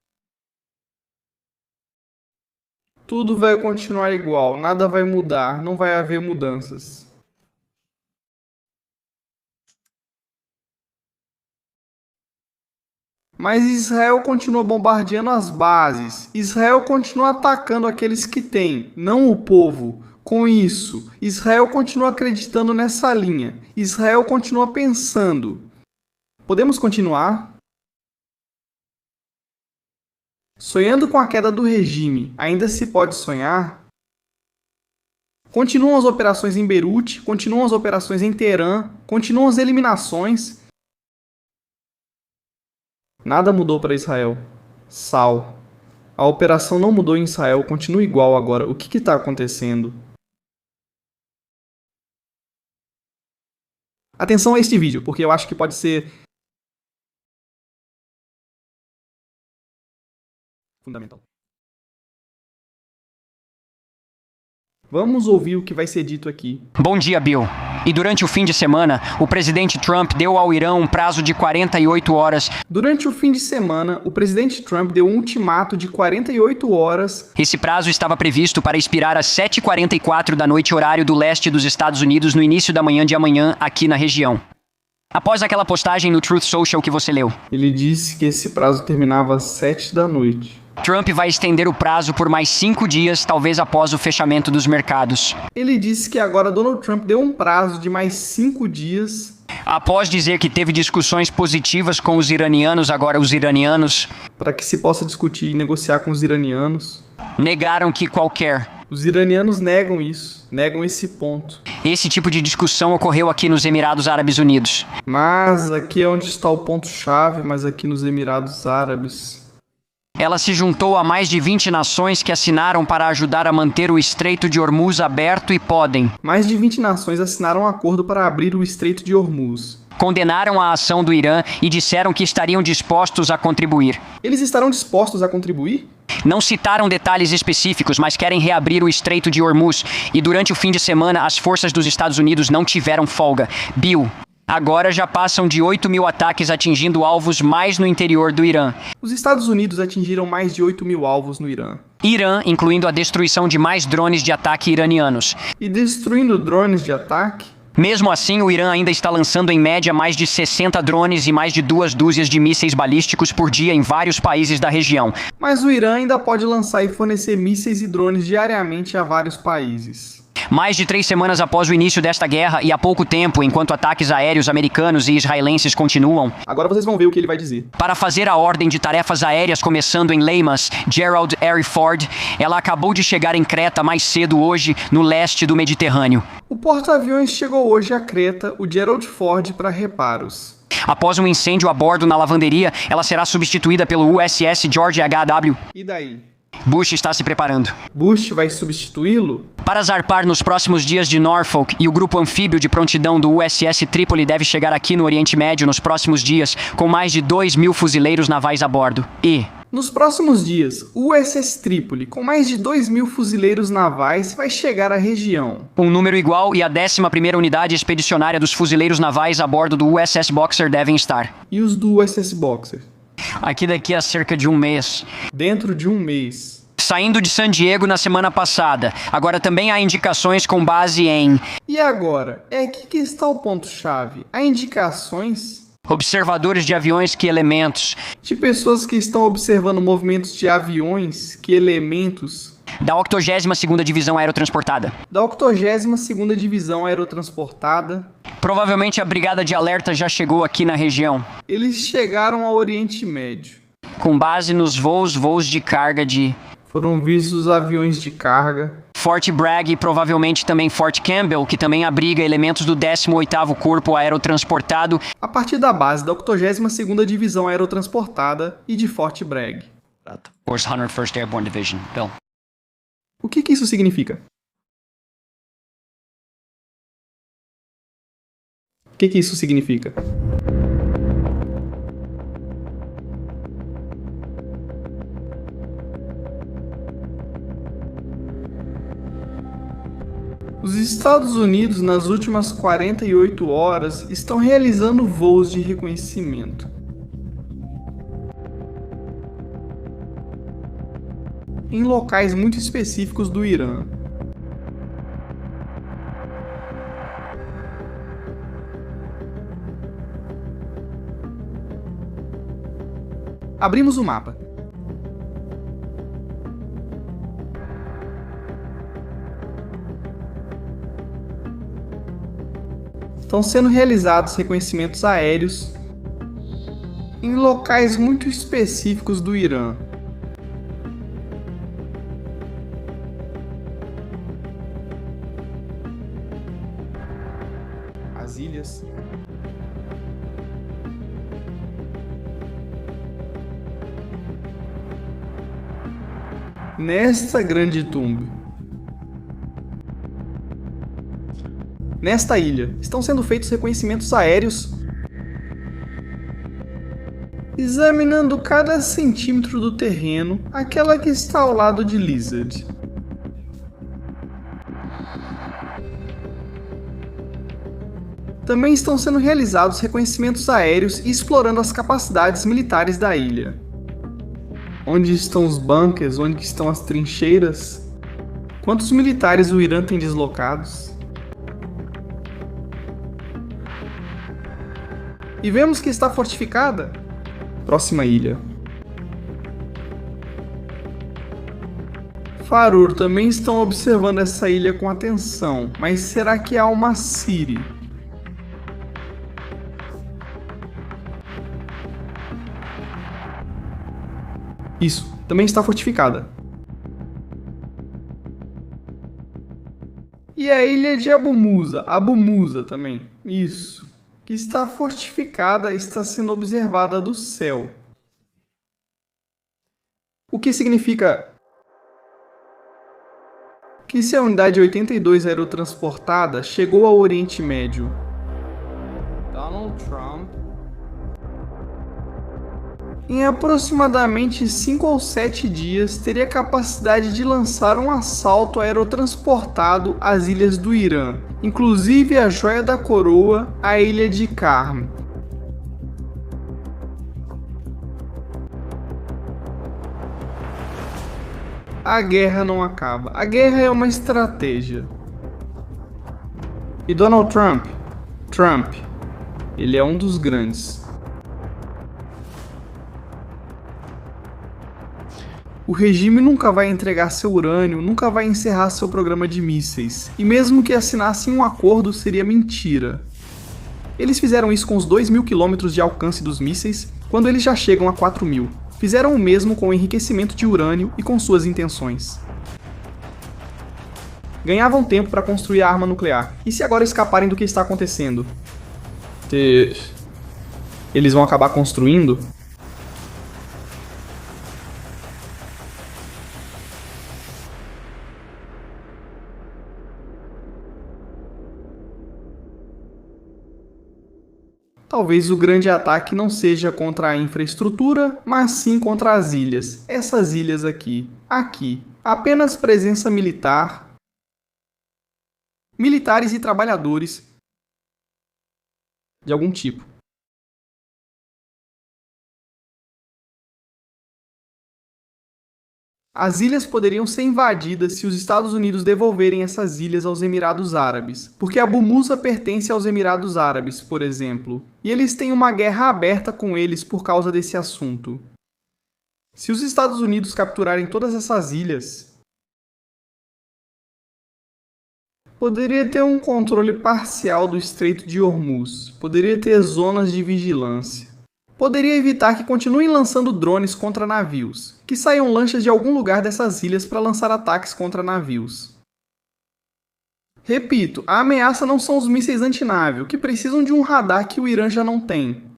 Tudo vai continuar igual, nada vai mudar, não vai haver mudanças. Mas Israel continua bombardeando as bases. Israel continua atacando aqueles que têm, não o povo. Com isso, Israel continua acreditando nessa linha. Israel continua pensando. Podemos continuar? Sonhando com a queda do regime, ainda se pode sonhar? Continuam as operações em Beirute, continuam as operações em Teherã, continuam as eliminações. Nada mudou para Israel. Sal. A operação não mudou em Israel, continua igual agora. O que está acontecendo? Atenção a este vídeo, porque eu acho que pode ser fundamental. Vamos ouvir o que vai ser dito aqui. Bom dia, Bill. E durante o fim de semana, o presidente Trump deu ao Irã um prazo de 48 horas. Durante o fim de semana, o presidente Trump deu um ultimato de 48 horas. Esse prazo estava previsto para expirar às 7h44 da noite, horário do leste dos Estados Unidos, no início da manhã de amanhã, aqui na região. Após aquela postagem no Truth Social que você leu. Ele disse que esse prazo terminava às 7 da noite. Trump vai estender o prazo por mais 5 dias, talvez após o fechamento dos mercados. Ele disse que agora Donald Trump deu um prazo de mais 5 dias. Após dizer que teve discussões positivas com os iranianos, agora os iranianos... Para que se possa discutir e negociar com os iranianos. Negaram que qualquer... Os iranianos negam isso, negam esse ponto. Esse tipo de discussão ocorreu aqui nos Emirados Árabes Unidos. Mas aqui é onde está o ponto-chave, mas aqui nos Emirados Árabes... Ela se juntou a mais de 20 nações que assinaram para ajudar a manter o Estreito de Hormuz aberto e podem. Mais de 20 nações assinaram um acordo para abrir o Estreito de Hormuz. Condenaram a ação do Irã e disseram que estariam dispostos a contribuir. Eles estarão dispostos a contribuir? Não citaram detalhes específicos, mas querem reabrir o Estreito de Hormuz. E durante o fim de semana, as forças dos Estados Unidos não tiveram folga. Bill... Agora já passam de 8.000 ataques atingindo alvos mais no interior do Irã. Os Estados Unidos atingiram mais de 8.000 alvos no Irã. Irã, incluindo a destruição de mais drones de ataque iranianos. E destruindo drones de ataque? Mesmo assim, o Irã ainda está lançando em média mais de 60 drones e mais de 2 dúzias de mísseis balísticos por dia em vários países da região. Mas o Irã ainda pode lançar e fornecer mísseis e drones diariamente a vários países. Mais de 3 semanas após o início desta guerra e há pouco tempo, enquanto ataques aéreos americanos e israelenses continuam, agora vocês vão ver o que ele vai dizer. Para fazer a ordem de tarefas aéreas começando em Leimas, Gerald R. Ford, ela acabou de chegar em Creta mais cedo hoje, no leste do Mediterrâneo. O porta-aviões chegou hoje a Creta, o Gerald Ford, para reparos. Após um incêndio a bordo na lavanderia, ela será substituída pelo USS George H.W. E daí? Bush está se preparando. Bush vai substituí-lo? Para zarpar nos próximos dias de Norfolk, e o grupo anfíbio de prontidão do USS Trípoli deve chegar aqui no Oriente Médio nos próximos dias, com mais de 2.000 fuzileiros navais a bordo. Nos próximos dias, o USS Trípoli, com mais de 2.000 fuzileiros navais, vai chegar à região. Um número igual e a 11ª Unidade Expedicionária dos Fuzileiros Navais a bordo do USS Boxer devem estar. E os do USS Boxer? Aqui daqui a cerca de um mês. Dentro de um mês. Saindo de San Diego na semana passada. Agora também há indicações com base em... E agora? É aqui que está o ponto-chave. Há indicações... Observadores de aviões, que elementos? De pessoas que estão observando movimentos de aviões, que elementos? Da 82ª Divisão Aerotransportada. Da 82ª Divisão Aerotransportada. Provavelmente a Brigada de Alerta já chegou aqui na região. Eles chegaram ao Oriente Médio. Com base nos voos de carga de... Foram vistos aviões de carga. Fort Bragg e provavelmente também Fort Campbell, que também abriga elementos do 18º Corpo Aerotransportado. A partir da base da 82ª Divisão Aerotransportada e de Fort Bragg. 101st Airborne Division, Bill. O que isso significa? O que isso significa? Os Estados Unidos, nas últimas 48 horas, estão realizando voos de reconhecimento. Em locais muito específicos do Irã. Abrimos o mapa. Estão sendo realizados reconhecimentos aéreos em locais muito específicos do Irã. As ilhas. Nesta grande tumba. Nesta ilha, estão sendo feitos reconhecimentos aéreos, examinando cada centímetro do terreno, aquela que está ao lado de Lizard. Também estão sendo realizados reconhecimentos aéreos e explorando as capacidades militares da ilha. Onde estão os bunkers? Onde estão as trincheiras? Quantos militares o Irã tem deslocados? E vemos que está fortificada. Próxima ilha. Farur também estão observando essa ilha com atenção, mas será que há uma City? Isso, também está fortificada. E a ilha de Abu Musa também, isso. Que está fortificada, está sendo observada do céu. O que significa que se a unidade 82 aerotransportada chegou ao Oriente Médio, Donald Trump, em aproximadamente 5 ou 7 dias teria capacidade de lançar um assalto aerotransportado às ilhas do Irã, inclusive a Joia da Coroa, a ilha de Karm. A guerra não acaba. A guerra é uma estratégia. E Donald Trump? Trump, ele é um dos grandes. O regime nunca vai entregar seu urânio, nunca vai encerrar seu programa de mísseis. E mesmo que assinassem um acordo, seria mentira. Eles fizeram isso com os 2.000 quilômetros de alcance dos mísseis, quando eles já chegam a 4.000. Fizeram o mesmo com o enriquecimento de urânio e com suas intenções. Ganhavam tempo para construir a arma nuclear. E se agora escaparem do que está acontecendo? Eles vão acabar construindo? Talvez o grande ataque não seja contra a infraestrutura, mas sim contra as ilhas. Essas ilhas aqui. Aqui. Apenas presença militar. Militares e trabalhadores de algum tipo. As ilhas poderiam ser invadidas se os Estados Unidos devolverem essas ilhas aos Emirados Árabes, porque Abu Musa pertence aos Emirados Árabes, por exemplo, e eles têm uma guerra aberta com eles por causa desse assunto. Se os Estados Unidos capturarem todas essas ilhas, poderia ter um controle parcial do Estreito de Hormuz, poderia ter zonas de vigilância. Poderia evitar que continuem lançando drones contra navios, que saiam lanchas de algum lugar dessas ilhas para lançar ataques contra navios. Repito, a ameaça não são os mísseis antinávio, que precisam de um radar que o Irã já não tem.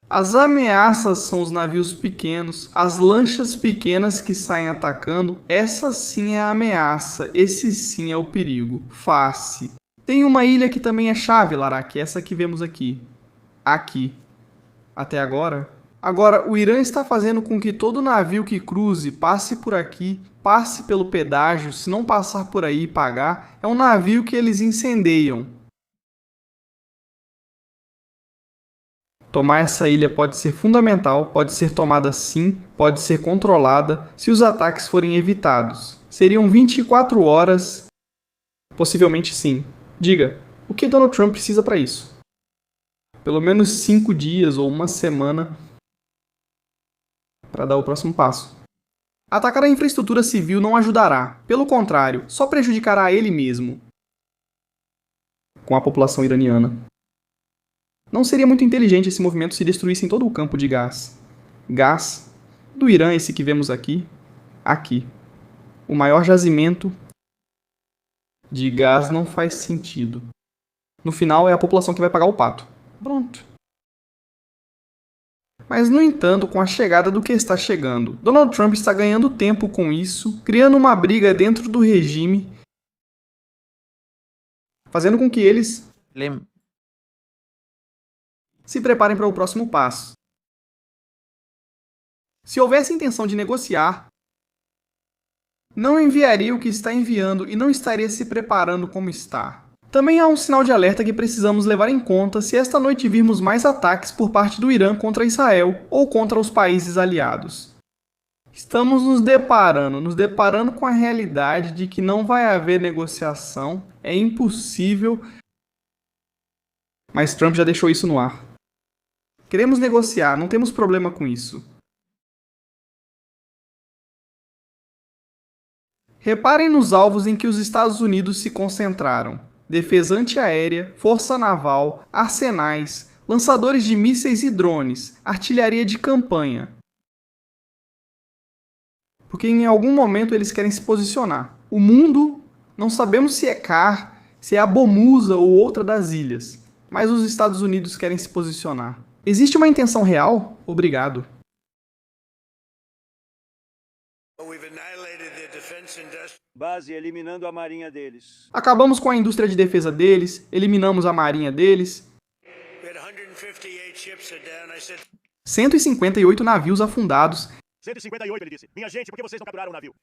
As ameaças são os navios pequenos, as lanchas pequenas que saem atacando, essa sim é a ameaça, esse sim é o perigo. Face. Tem uma ilha que também é chave, Larak, essa que vemos aqui. Aqui. Até agora? Agora, o Irã está fazendo com que todo navio que cruze, passe por aqui, passe pelo pedágio, se não passar por aí e pagar, é um navio que eles incendeiam. Tomar essa ilha pode ser fundamental, pode ser tomada sim, pode ser controlada, se os ataques forem evitados. Seriam 24 horas, possivelmente sim. Diga, o que Donald Trump precisa para isso? Pelo menos 5 dias ou uma semana para dar o próximo passo. Atacar a infraestrutura civil não ajudará, pelo contrário, só prejudicará ele mesmo, com a população iraniana. Não seria muito inteligente esse movimento se destruíssem todo o campo de gás. Gás do Irã, esse que vemos aqui, aqui. O maior jazimento de gás não faz sentido. No final é a população que vai pagar o pato. Pronto. Mas, no entanto, com a chegada do que está chegando, Donald Trump está ganhando tempo com isso, criando uma briga dentro do regime, fazendo com que eles se preparem para o próximo passo. Se houvesse intenção de negociar, não enviaria o que está enviando e não estaria se preparando como está. Também há um sinal de alerta que precisamos levar em conta se esta noite virmos mais ataques por parte do Irã contra Israel ou contra os países aliados. Estamos nos deparando com a realidade de que não vai haver negociação, é impossível, mas Trump já deixou isso no ar. Queremos negociar, não temos problema com isso. Reparem nos alvos em que os Estados Unidos se concentraram. Defesa antiaérea, força naval, arsenais, lançadores de mísseis e drones, artilharia de campanha. Porque em algum momento eles querem se posicionar. O mundo, não sabemos se é Car, se é a Abu Musa ou outra das ilhas, mas os Estados Unidos querem se posicionar. Existe uma intenção real? Obrigado. Base eliminando a marinha deles. Acabamos com a indústria de defesa deles, eliminamos a marinha deles. 158 navios afundados. 158, ele disse. Minha gente, por que vocês não capturaram o navio?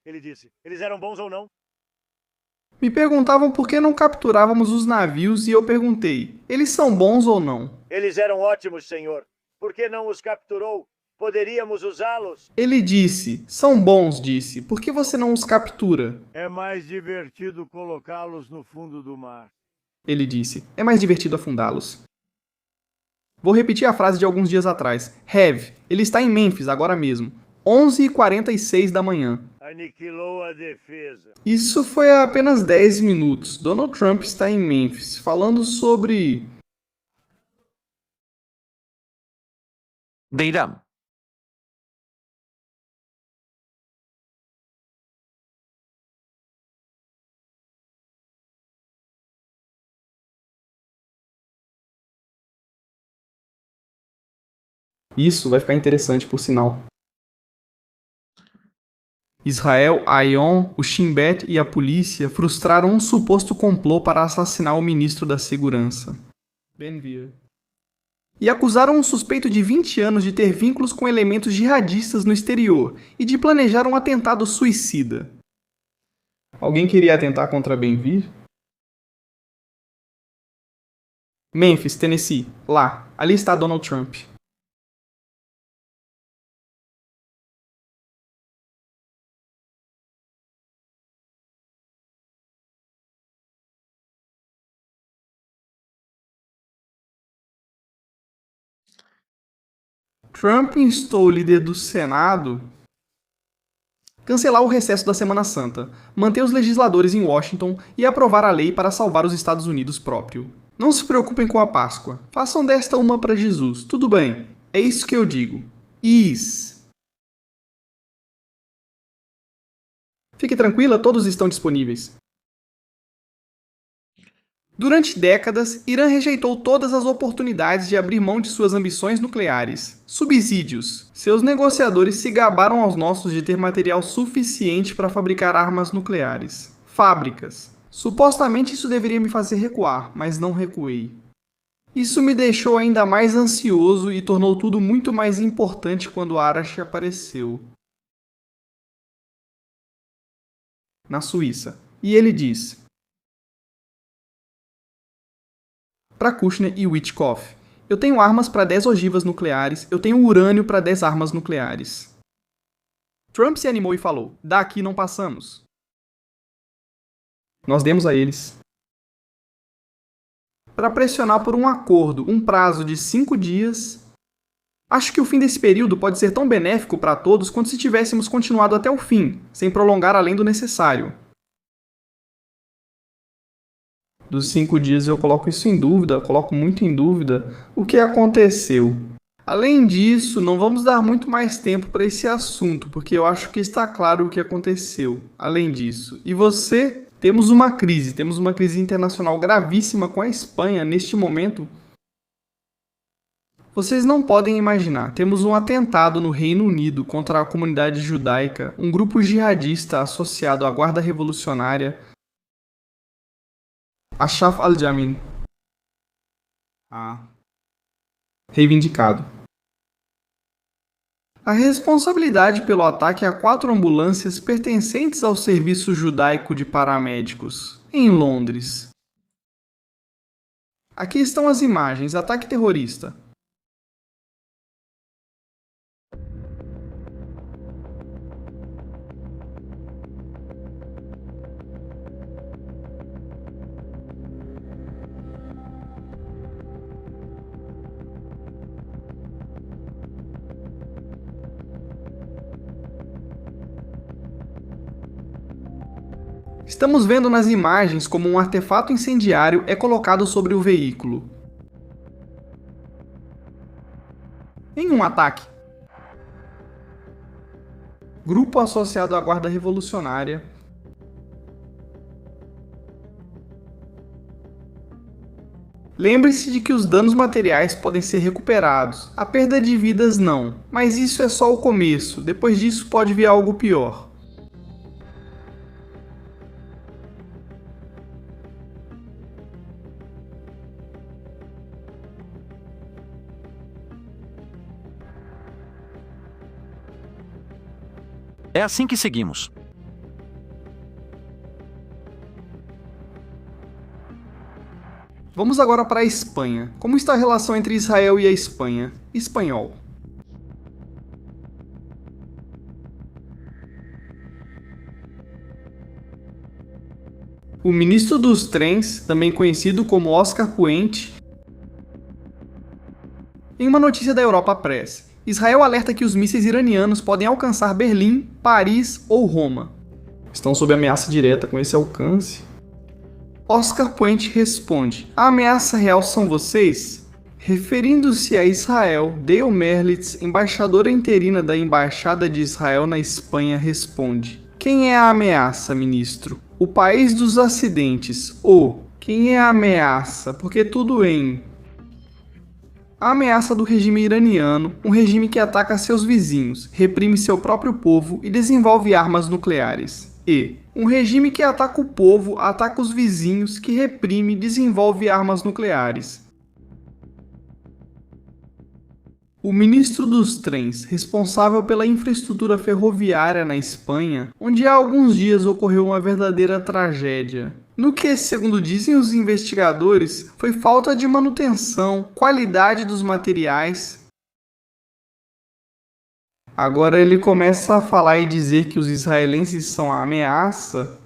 Ele disse. Eles eram bons ou não? Me perguntavam por que não capturávamos os navios e eu perguntei, eles são bons ou não? Eles eram ótimos, senhor. Por que não os capturou? poderíamos usá-los? Ele disse, são bons, disse, por que você não os captura? É mais divertido colocá-los no fundo do mar. Ele disse, é mais divertido afundá-los. Vou repetir a frase de alguns dias atrás. Have, ele está em Memphis agora mesmo. 11h46 da manhã. Aniquilou a defesa. Isso foi há apenas 10 minutos. Donald Trump está em Memphis, falando sobre... de Irã. Isso vai ficar interessante, por sinal. Israel, Aion, o Shin Bet e a polícia frustraram um suposto complô para assassinar o ministro da Segurança, Ben-Gvir, e acusaram um suspeito de 20 anos de ter vínculos com elementos jihadistas no exterior e de planejar um atentado suicida. Alguém queria atentar contra Ben-Gvir? Memphis, Tennessee. Lá. Ali está Donald Trump. Trump instou o líder do Senado cancelar o recesso da Semana Santa, manter os legisladores em Washington e aprovar a lei para salvar os Estados Unidos próprio. Não se preocupem com a Páscoa. Façam desta uma para Jesus. Tudo bem. É isso que eu digo. Fique tranquila, todos estão disponíveis. Durante décadas, Irã rejeitou todas as oportunidades de abrir mão de suas ambições nucleares. Subsídios. Seus negociadores se gabaram aos nossos de ter material suficiente para fabricar armas nucleares. Fábricas. Supostamente isso deveria me fazer recuar, mas não recuei. Isso me deixou ainda mais ansioso e tornou tudo muito mais importante quando Arash apareceu. Na Suíça. E ele diz... para Kushner e Witkoff. Eu tenho armas para 10 ogivas nucleares, eu tenho urânio para 10 armas nucleares. Trump se animou e falou, daqui não passamos. Nós demos a eles. Para pressionar por um acordo, um prazo de 5 dias, acho que o fim desse período pode ser tão benéfico para todos quanto se tivéssemos continuado até o fim, sem prolongar além do necessário. Dos 5 dias eu coloco isso em dúvida, coloco muito em dúvida o que aconteceu. Além disso, não vamos dar muito mais tempo para esse assunto, porque eu acho que está claro o que aconteceu. Além disso, e você, temos uma crise internacional gravíssima com a Espanha neste momento. Vocês não podem imaginar, temos um atentado no Reino Unido contra a comunidade judaica, um grupo jihadista associado à Guarda Revolucionária, Ashraf al-Jamin. Reivindicado. A responsabilidade pelo ataque a 4 ambulâncias pertencentes ao Serviço Judaico de Paramédicos, em Londres. Aqui estão as imagens. Ataque terrorista. Estamos vendo nas imagens como um artefato incendiário é colocado sobre o veículo. Em um ataque. Grupo associado à Guarda Revolucionária. Lembre-se de que os danos materiais podem ser recuperados, a perda de vidas não, mas isso é só o começo, depois disso pode vir algo pior. É assim que seguimos. Vamos agora para a Espanha. Como está a relação entre Israel e a Espanha? Espanhol. O ministro dos trens, também conhecido como Oscar Puente, em uma notícia da Europa Press, Israel alerta que os mísseis iranianos podem alcançar Berlim, Paris ou Roma. Estão sob ameaça direta com esse alcance. Oscar Puente responde: a ameaça real são vocês? Referindo-se a Israel, Dale Merlitz, embaixadora interina da Embaixada de Israel na Espanha, responde: quem é a ameaça, ministro? O país dos acidentes. Ou, quem é a ameaça? Porque tudo em... A ameaça do regime iraniano, um regime que ataca seus vizinhos, reprime seu próprio povo e desenvolve armas nucleares. E um regime que ataca o povo, ataca os vizinhos, que reprime e desenvolve armas nucleares. O ministro dos trens, responsável pela infraestrutura ferroviária na Espanha, onde há alguns dias ocorreu uma verdadeira tragédia. No que, segundo dizem os investigadores, foi falta de manutenção, qualidade dos materiais. Agora ele começa a falar e dizer que os israelenses são a ameaça.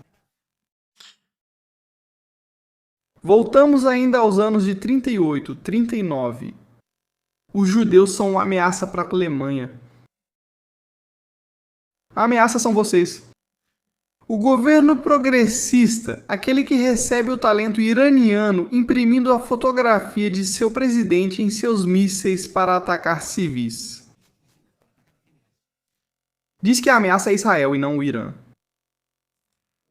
Voltamos ainda aos anos de 38, 39. Os judeus são uma ameaça para a Alemanha. A ameaça são vocês. O governo progressista, aquele que recebe o talento iraniano imprimindo a fotografia de seu presidente em seus mísseis para atacar civis. Diz que a ameaça é Israel e não o Irã.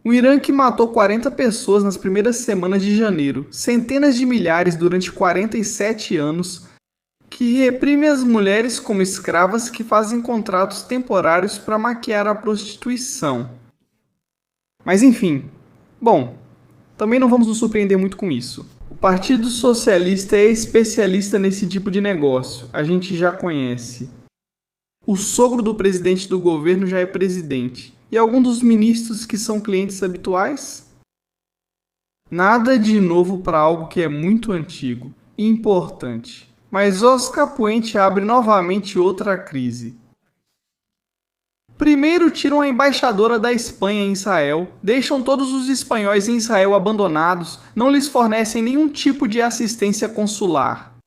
O Irã que matou 40 pessoas nas primeiras semanas de janeiro, centenas de milhares durante 47 anos, que reprime as mulheres como escravas que fazem contratos temporários para maquiar a prostituição. Mas enfim, bom, também não vamos nos surpreender muito com isso. O Partido Socialista é especialista nesse tipo de negócio, a gente já conhece. O sogro do presidente do governo já é presidente. E algum dos ministros que são clientes habituais? Nada de novo para algo que é muito antigo e importante. Mas Oscar Puente abre novamente outra crise. Primeiro tiram a embaixadora da Espanha em Israel, deixam todos os espanhóis em Israel abandonados, não lhes fornecem nenhum tipo de assistência consular.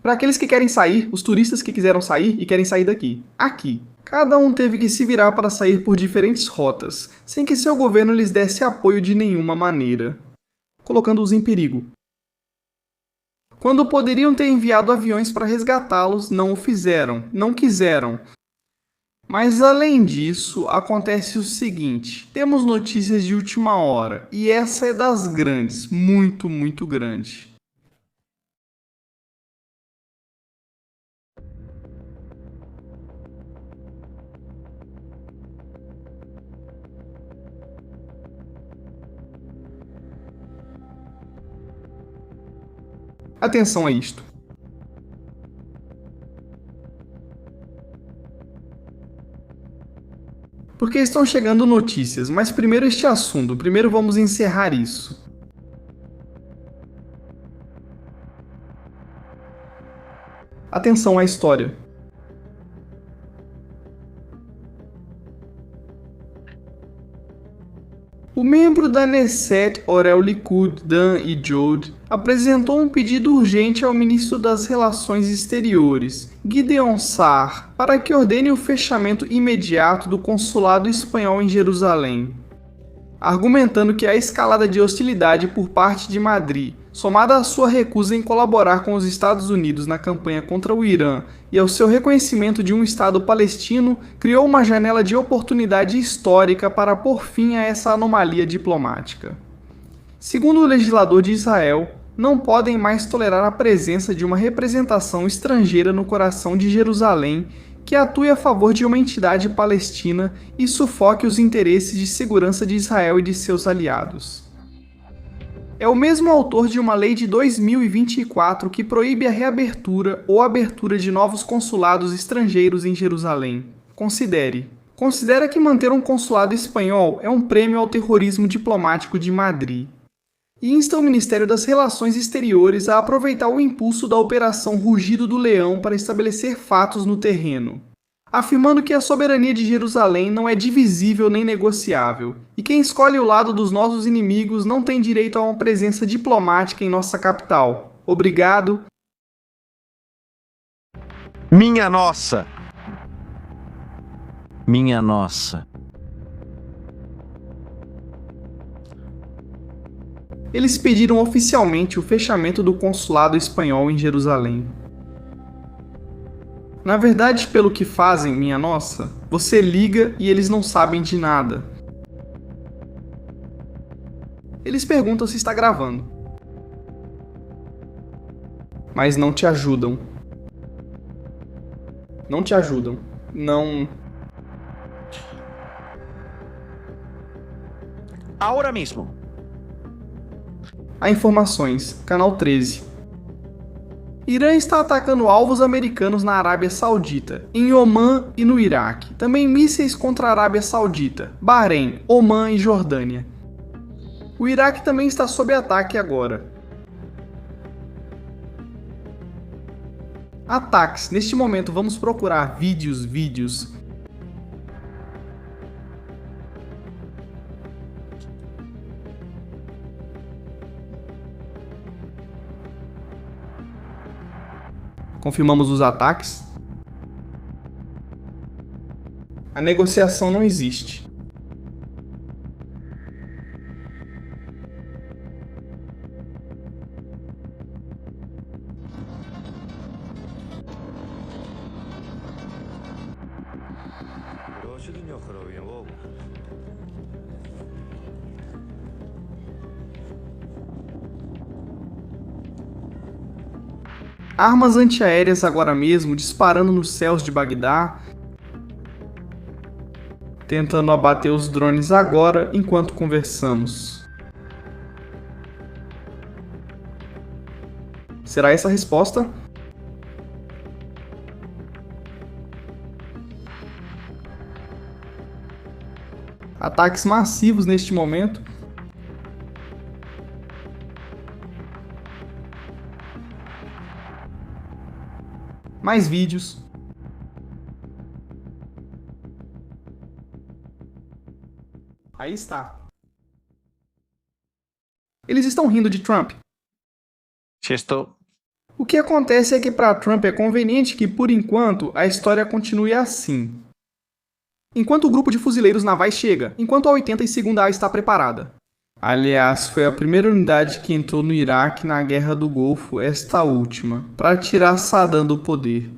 Para aqueles que querem sair, os turistas que quiseram sair e querem sair daqui. Aqui. Cada um teve que se virar para sair por diferentes rotas, sem que seu governo lhes desse apoio de nenhuma maneira, colocando-os em perigo. Quando poderiam ter enviado aviões para resgatá-los, não o fizeram, não quiseram. Mas além disso, acontece o seguinte, temos notícias de última hora, e essa é das grandes, muito, muito grande. Atenção a isto. Porque estão chegando notícias, mas primeiro este assunto, primeiro vamos encerrar isso. Atenção à história. O membro da Knesset, Orel Likud, Dan e Jod, apresentou um pedido urgente ao ministro das Relações Exteriores, Gideon Sa'ar, para que ordene o fechamento imediato do consulado espanhol em Jerusalém, argumentando que a escalada de hostilidade por parte de Madrid, somada à sua recusa em colaborar com os Estados Unidos na campanha contra o Irã e ao seu reconhecimento de um Estado palestino, criou uma janela de oportunidade histórica para pôr fim a essa anomalia diplomática. Segundo o legislador de Israel, não podem mais tolerar a presença de uma representação estrangeira no coração de Jerusalém que atue a favor de uma entidade palestina e sufoque os interesses de segurança de Israel e de seus aliados. É o mesmo autor de uma lei de 2024 que proíbe a reabertura ou abertura de novos consulados estrangeiros em Jerusalém. Considera que manter um consulado espanhol é um prêmio ao terrorismo diplomático de Madrid. E insta o Ministério das Relações Exteriores a aproveitar o impulso da Operação Rugido do Leão para estabelecer fatos no terreno. afirmando que a soberania de Jerusalém não é divisível nem negociável, e quem escolhe o lado dos nossos inimigos não tem direito a uma presença diplomática em nossa capital. Obrigado. Minha nossa! Minha nossa! Eles pediram oficialmente o fechamento do consulado espanhol em Jerusalém. Na verdade, pelo que fazem, minha nossa, você liga e eles não sabem de nada. Eles perguntam se está gravando. Mas não te ajudam. Não te ajudam. Não... Agora mesmo. Há informações. Canal 13. Irã está atacando alvos americanos na Arábia Saudita, em Omã e no Iraque. Também mísseis contra a Arábia Saudita, Bahrein, Omã e Jordânia. O Iraque também está sob ataque agora. Ataques. Neste momento vamos procurar vídeos. Confirmamos os ataques. A negociação não existe. Armas antiaéreas agora mesmo disparando nos céus de Bagdá, tentando abater os drones agora enquanto conversamos. Será essa a resposta? Ataques massivos neste momento. Mais vídeos. Aí está. Eles estão rindo de Trump. O que acontece é que para Trump é conveniente que, por enquanto, a história continue assim. Enquanto o grupo de fuzileiros navais chega, enquanto a 82ª está preparada. Aliás, foi a primeira unidade que entrou no Iraque na Guerra do Golfo, esta última, para tirar Saddam do poder.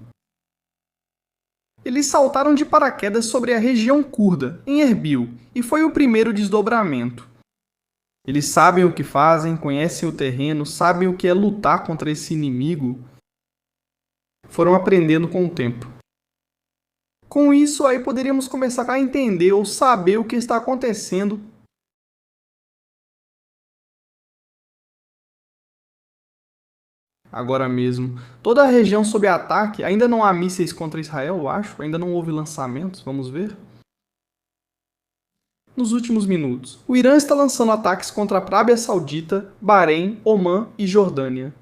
Eles saltaram de paraquedas sobre a região curda, em Erbil, e foi o primeiro desdobramento. Eles sabem o que fazem, conhecem o terreno, sabem o que é lutar contra esse inimigo. Foram aprendendo com o tempo. Com isso, aí poderíamos começar a entender ou saber o que está acontecendo. Agora mesmo. Toda a região sob ataque, ainda não há mísseis contra Israel, eu acho. Ainda não houve lançamentos, vamos ver. Nos últimos minutos, o Irã está lançando ataques contra a Arábia Saudita, Bahrein, Omã e Jordânia.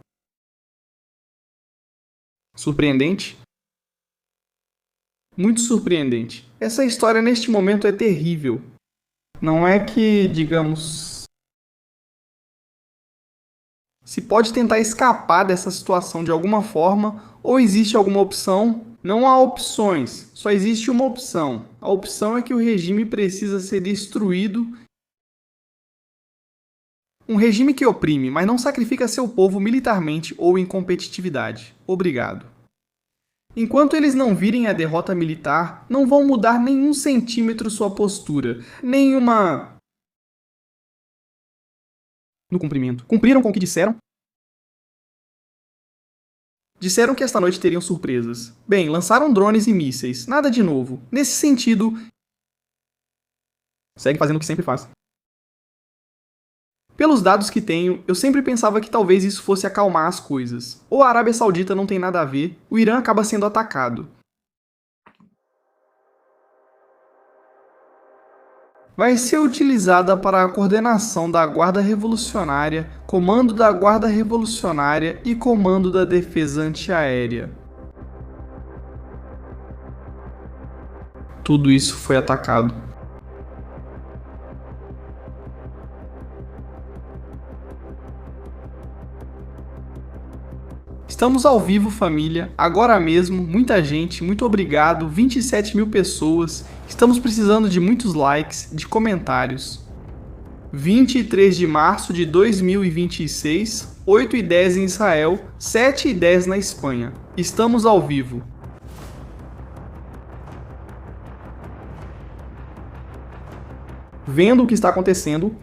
Surpreendente? Muito surpreendente. Essa história neste momento é terrível. Não é que, digamos... se pode tentar escapar dessa situação de alguma forma, ou existe alguma opção? Não há opções, só existe uma opção. A opção é que o regime precisa ser destruído. Um regime que oprime, mas não sacrifica seu povo militarmente ou em competitividade. Obrigado. Enquanto eles não virem a derrota militar, não vão mudar nenhum centímetro sua postura, nenhuma... no cumprimento. Cumpriram com o que disseram? Disseram que esta noite teriam surpresas. Bem, lançaram drones e mísseis. Nada de novo. Nesse sentido... segue fazendo o que sempre faz. Pelos dados que tenho, eu sempre pensava que talvez isso fosse acalmar as coisas. Ou a Arábia Saudita não tem nada a ver, o Irã acaba sendo atacado. Vai ser utilizada para a coordenação da Guarda Revolucionária, Comando da Guarda Revolucionária e Comando da Defesa Antiaérea. tudo isso foi atacado. Estamos ao vivo, família, agora mesmo, muita gente, muito obrigado, 27 mil pessoas, estamos precisando de muitos likes, de comentários. 23 de março de 2026, 8h10 em Israel, 7h10 na Espanha. Estamos ao vivo. Vendo o que está acontecendo.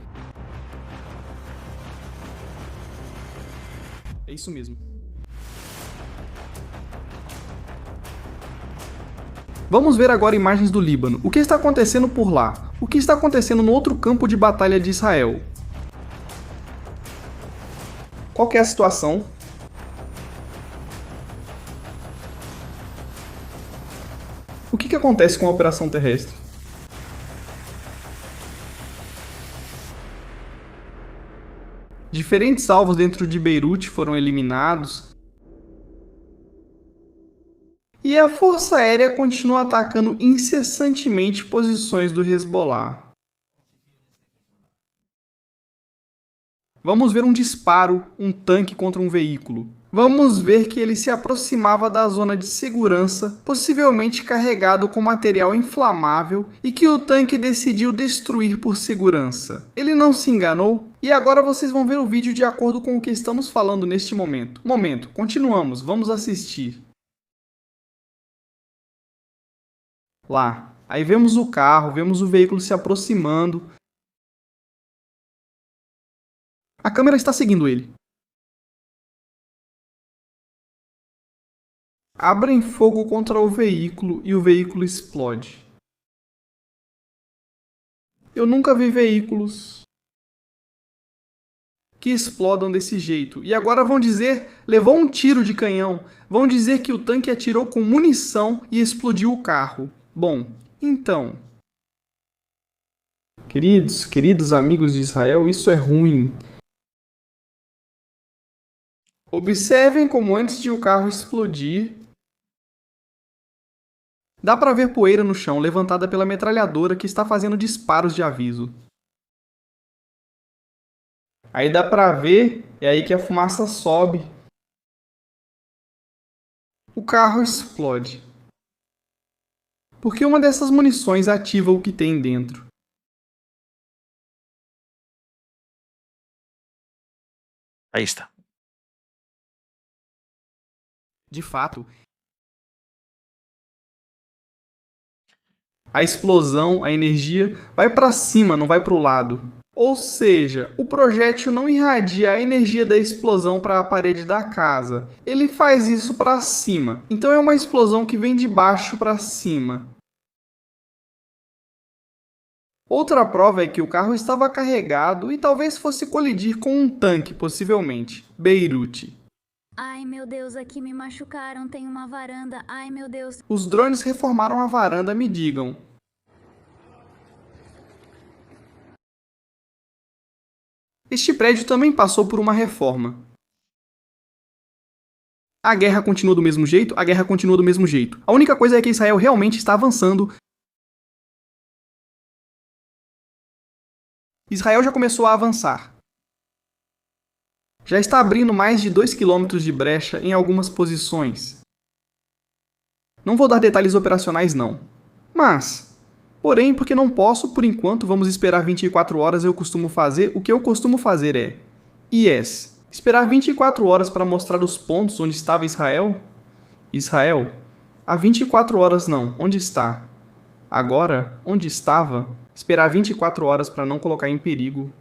É isso mesmo. Vamos ver agora imagens do Líbano. O que está acontecendo por lá? O que está acontecendo no outro campo de batalha de Israel? Qual que é a situação? O que acontece com a operação terrestre? Diferentes alvos dentro de Beirute foram eliminados. E a Força Aérea continua atacando incessantemente posições do Hezbollah. Vamos ver um disparo, um tanque contra um veículo. Vamos ver que ele se aproximava da zona de segurança, possivelmente carregado com material inflamável, e que o tanque decidiu destruir por segurança. Ele não se enganou? E agora vocês vão ver o vídeo de acordo com o que estamos falando neste momento. Continuamos, vamos assistir. Lá. Aí vemos o carro, vemos o veículo se aproximando. A câmera está seguindo ele. Abrem fogo contra o veículo e o veículo explode. Eu nunca vi veículos que explodam desse jeito. E agora vão dizer, levou um tiro de canhão. Vão dizer que o tanque atirou com munição e explodiu o carro. Bom, então, queridos amigos de Israel, isso é ruim. Observem como antes de o carro explodir, dá para ver poeira no chão levantada pela metralhadora que está fazendo disparos de aviso. Aí dá para ver, é aí que a fumaça sobe. O carro explode. Porque uma dessas munições ativa o que tem dentro. Aí está. De fato, a explosão, a energia, vai para cima, não vai para o lado. Ou seja, o projétil não irradia a energia da explosão para a parede da casa. Ele faz isso para cima. Então é uma explosão que vem de baixo para cima. Outra prova é que o carro estava carregado e talvez fosse colidir com um tanque, possivelmente. Beirute. Ai meu Deus, aqui me machucaram, tem uma varanda, ai meu Deus. Os drones reformaram a varanda, me digam. Este prédio também passou por uma reforma. A guerra continua do mesmo jeito? A guerra continua do mesmo jeito. A única coisa é que Israel realmente está avançando. Israel já começou a avançar. Já está abrindo mais de 2 km de brecha em algumas posições. Não vou dar detalhes operacionais não. Porém, porque não posso, por enquanto, vamos esperar 24 horas, o que eu costumo fazer é esperar 24 horas para mostrar os pontos onde estava Israel. Israel, há 24 horas não, onde está? Agora, onde estava? Esperar 24 horas para não colocar em perigo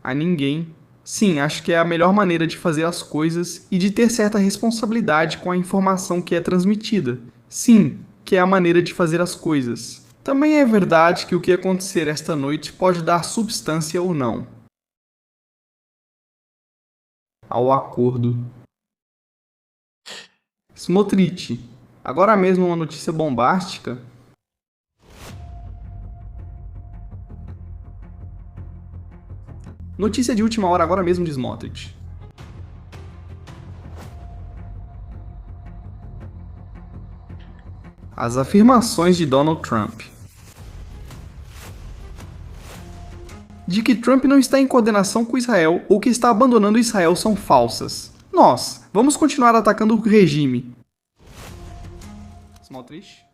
a ninguém. Sim, acho que é a melhor maneira de fazer as coisas e de ter certa responsabilidade com a informação que é transmitida. Sim, que é a maneira de fazer as coisas. Também é verdade que o que acontecer esta noite pode dar substância ou não ao acordo. Smotrich, agora mesmo uma notícia bombástica. Notícia de última hora agora mesmo de Smotrich. As afirmações de Donald Trump de que Trump não está em coordenação com Israel ou que está abandonando Israel são falsas. Nós vamos continuar atacando o regime. Smotrich.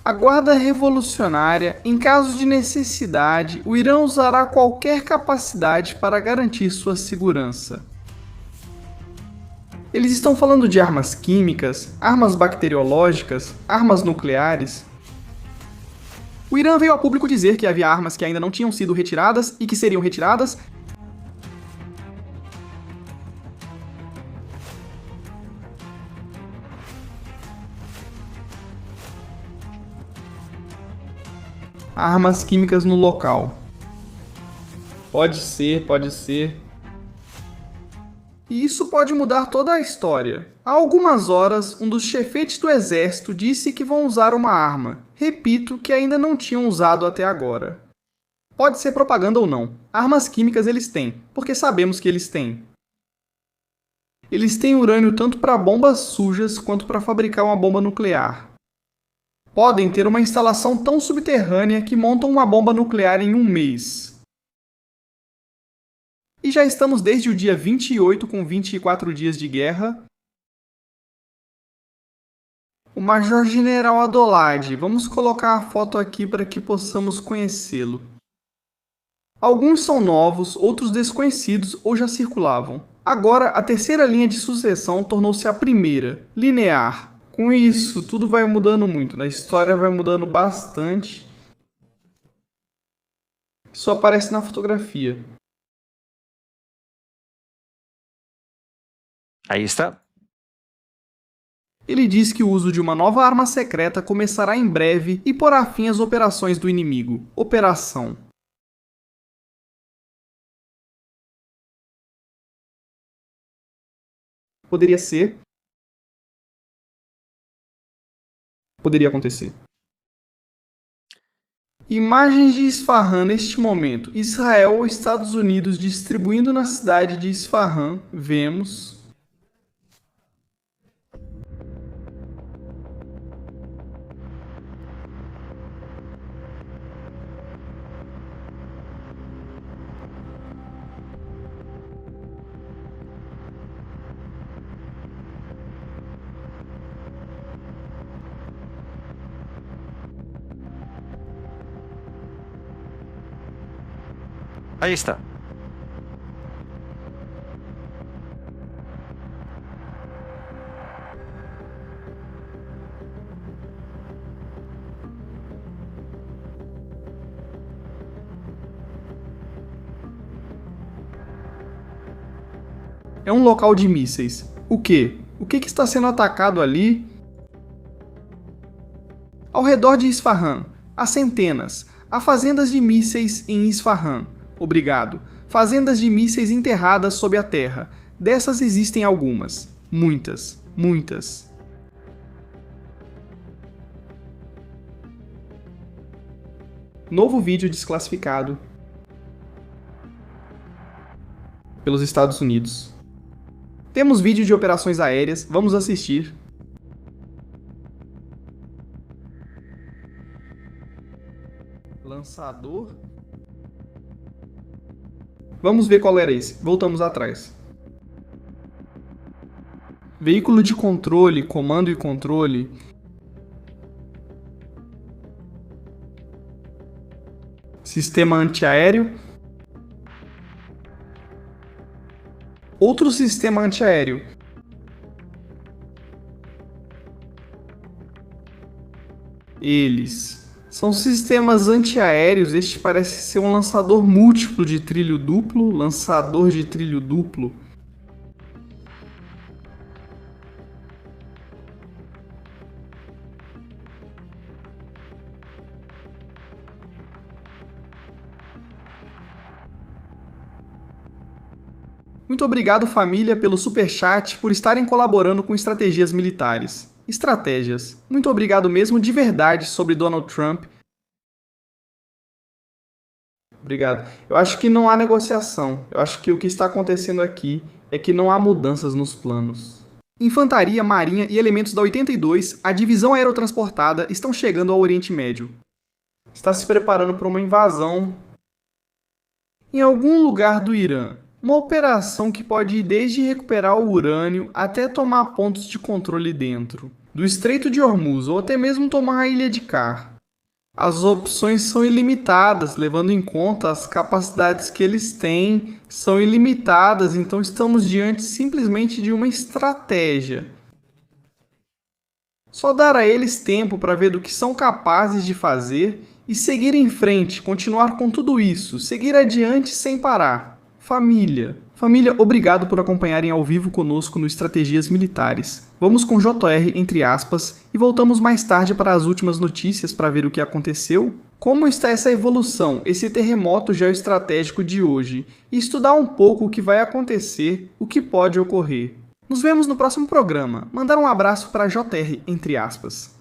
A Guarda Revolucionária, em caso de necessidade, o Irã usará qualquer capacidade para garantir sua segurança. Eles estão falando de armas químicas, armas bacteriológicas, armas nucleares. O Irã veio a público dizer que havia armas que ainda não tinham sido retiradas e que seriam retiradas. Armas químicas no local. Pode ser, pode ser. E isso pode mudar toda a história. Há algumas horas, um dos chefetes do exército disse que vão usar uma arma. Repito, que ainda não tinham usado até agora. Pode ser propaganda ou não. Armas químicas eles têm, porque sabemos que eles têm. Eles têm urânio tanto para bombas sujas quanto para fabricar uma bomba nuclear. Podem ter uma instalação tão subterrânea que montam uma bomba nuclear em um mês. E já estamos desde o dia 28 com 24 dias de guerra. O Major General Adolard, vamos colocar a foto aqui para que possamos conhecê-lo. Alguns são novos, outros desconhecidos ou já circulavam. Agora, a terceira linha de sucessão tornou-se a primeira, linear. Com isso, tudo vai mudando muito, a história vai mudando bastante. Isso aparece na fotografia. Aí está. Ele diz que o uso de uma nova arma secreta começará em breve e porá fim às operações do inimigo. Operação. Poderia ser. Poderia acontecer. Imagens de Isfahan neste momento. Israel ou Estados Unidos distribuindo na cidade de Isfahan. Vemos. Aí está. É um local de mísseis. O quê? O que está sendo atacado ali? Ao redor de Isfahan, há centenas. Há fazendas de mísseis em Isfahan. Obrigado. Fazendas de mísseis enterradas sob a terra. Dessas existem algumas. Muitas. Muitas. Novo vídeo desclassificado pelos Estados Unidos. Temos vídeo de operações aéreas, vamos assistir. Lançador. Vamos ver qual era esse. Voltamos atrás. Veículo de controle, comando e controle. Sistema antiaéreo. Outro sistema antiaéreo. Eles são sistemas antiaéreos. Este parece ser um lançador múltiplo de trilho duplo. Lançador de trilho duplo. Muito obrigado, família, pelo superchat, por estarem colaborando com estratégias militares. Estratégias. Muito obrigado mesmo de verdade sobre Donald Trump. Obrigado. Eu acho que não há negociação. Eu acho que o que está acontecendo aqui é que não há mudanças nos planos. Infantaria, Marinha e elementos da 82, a divisão aerotransportada, estão chegando ao Oriente Médio. Está se preparando para uma invasão em algum lugar do Irã. Uma operação que pode ir desde recuperar o urânio até tomar pontos de controle dentro do Estreito de Hormuz ou até mesmo tomar a Ilha de Kar. As opções são ilimitadas, levando em conta as capacidades que eles têm, são ilimitadas, então estamos diante simplesmente de uma estratégia. Só dar a eles tempo para ver do que são capazes de fazer e seguir em frente, continuar com tudo isso, seguir adiante sem parar. Família. Família, obrigado por acompanharem ao vivo conosco no Estratégias Militares. Vamos com JR entre aspas e voltamos mais tarde para as últimas notícias para ver o que aconteceu, como está essa evolução, esse terremoto geoestratégico de hoje, e estudar um pouco o que vai acontecer, o que pode ocorrer. Nos vemos no próximo programa. Mandar um abraço para JR entre aspas.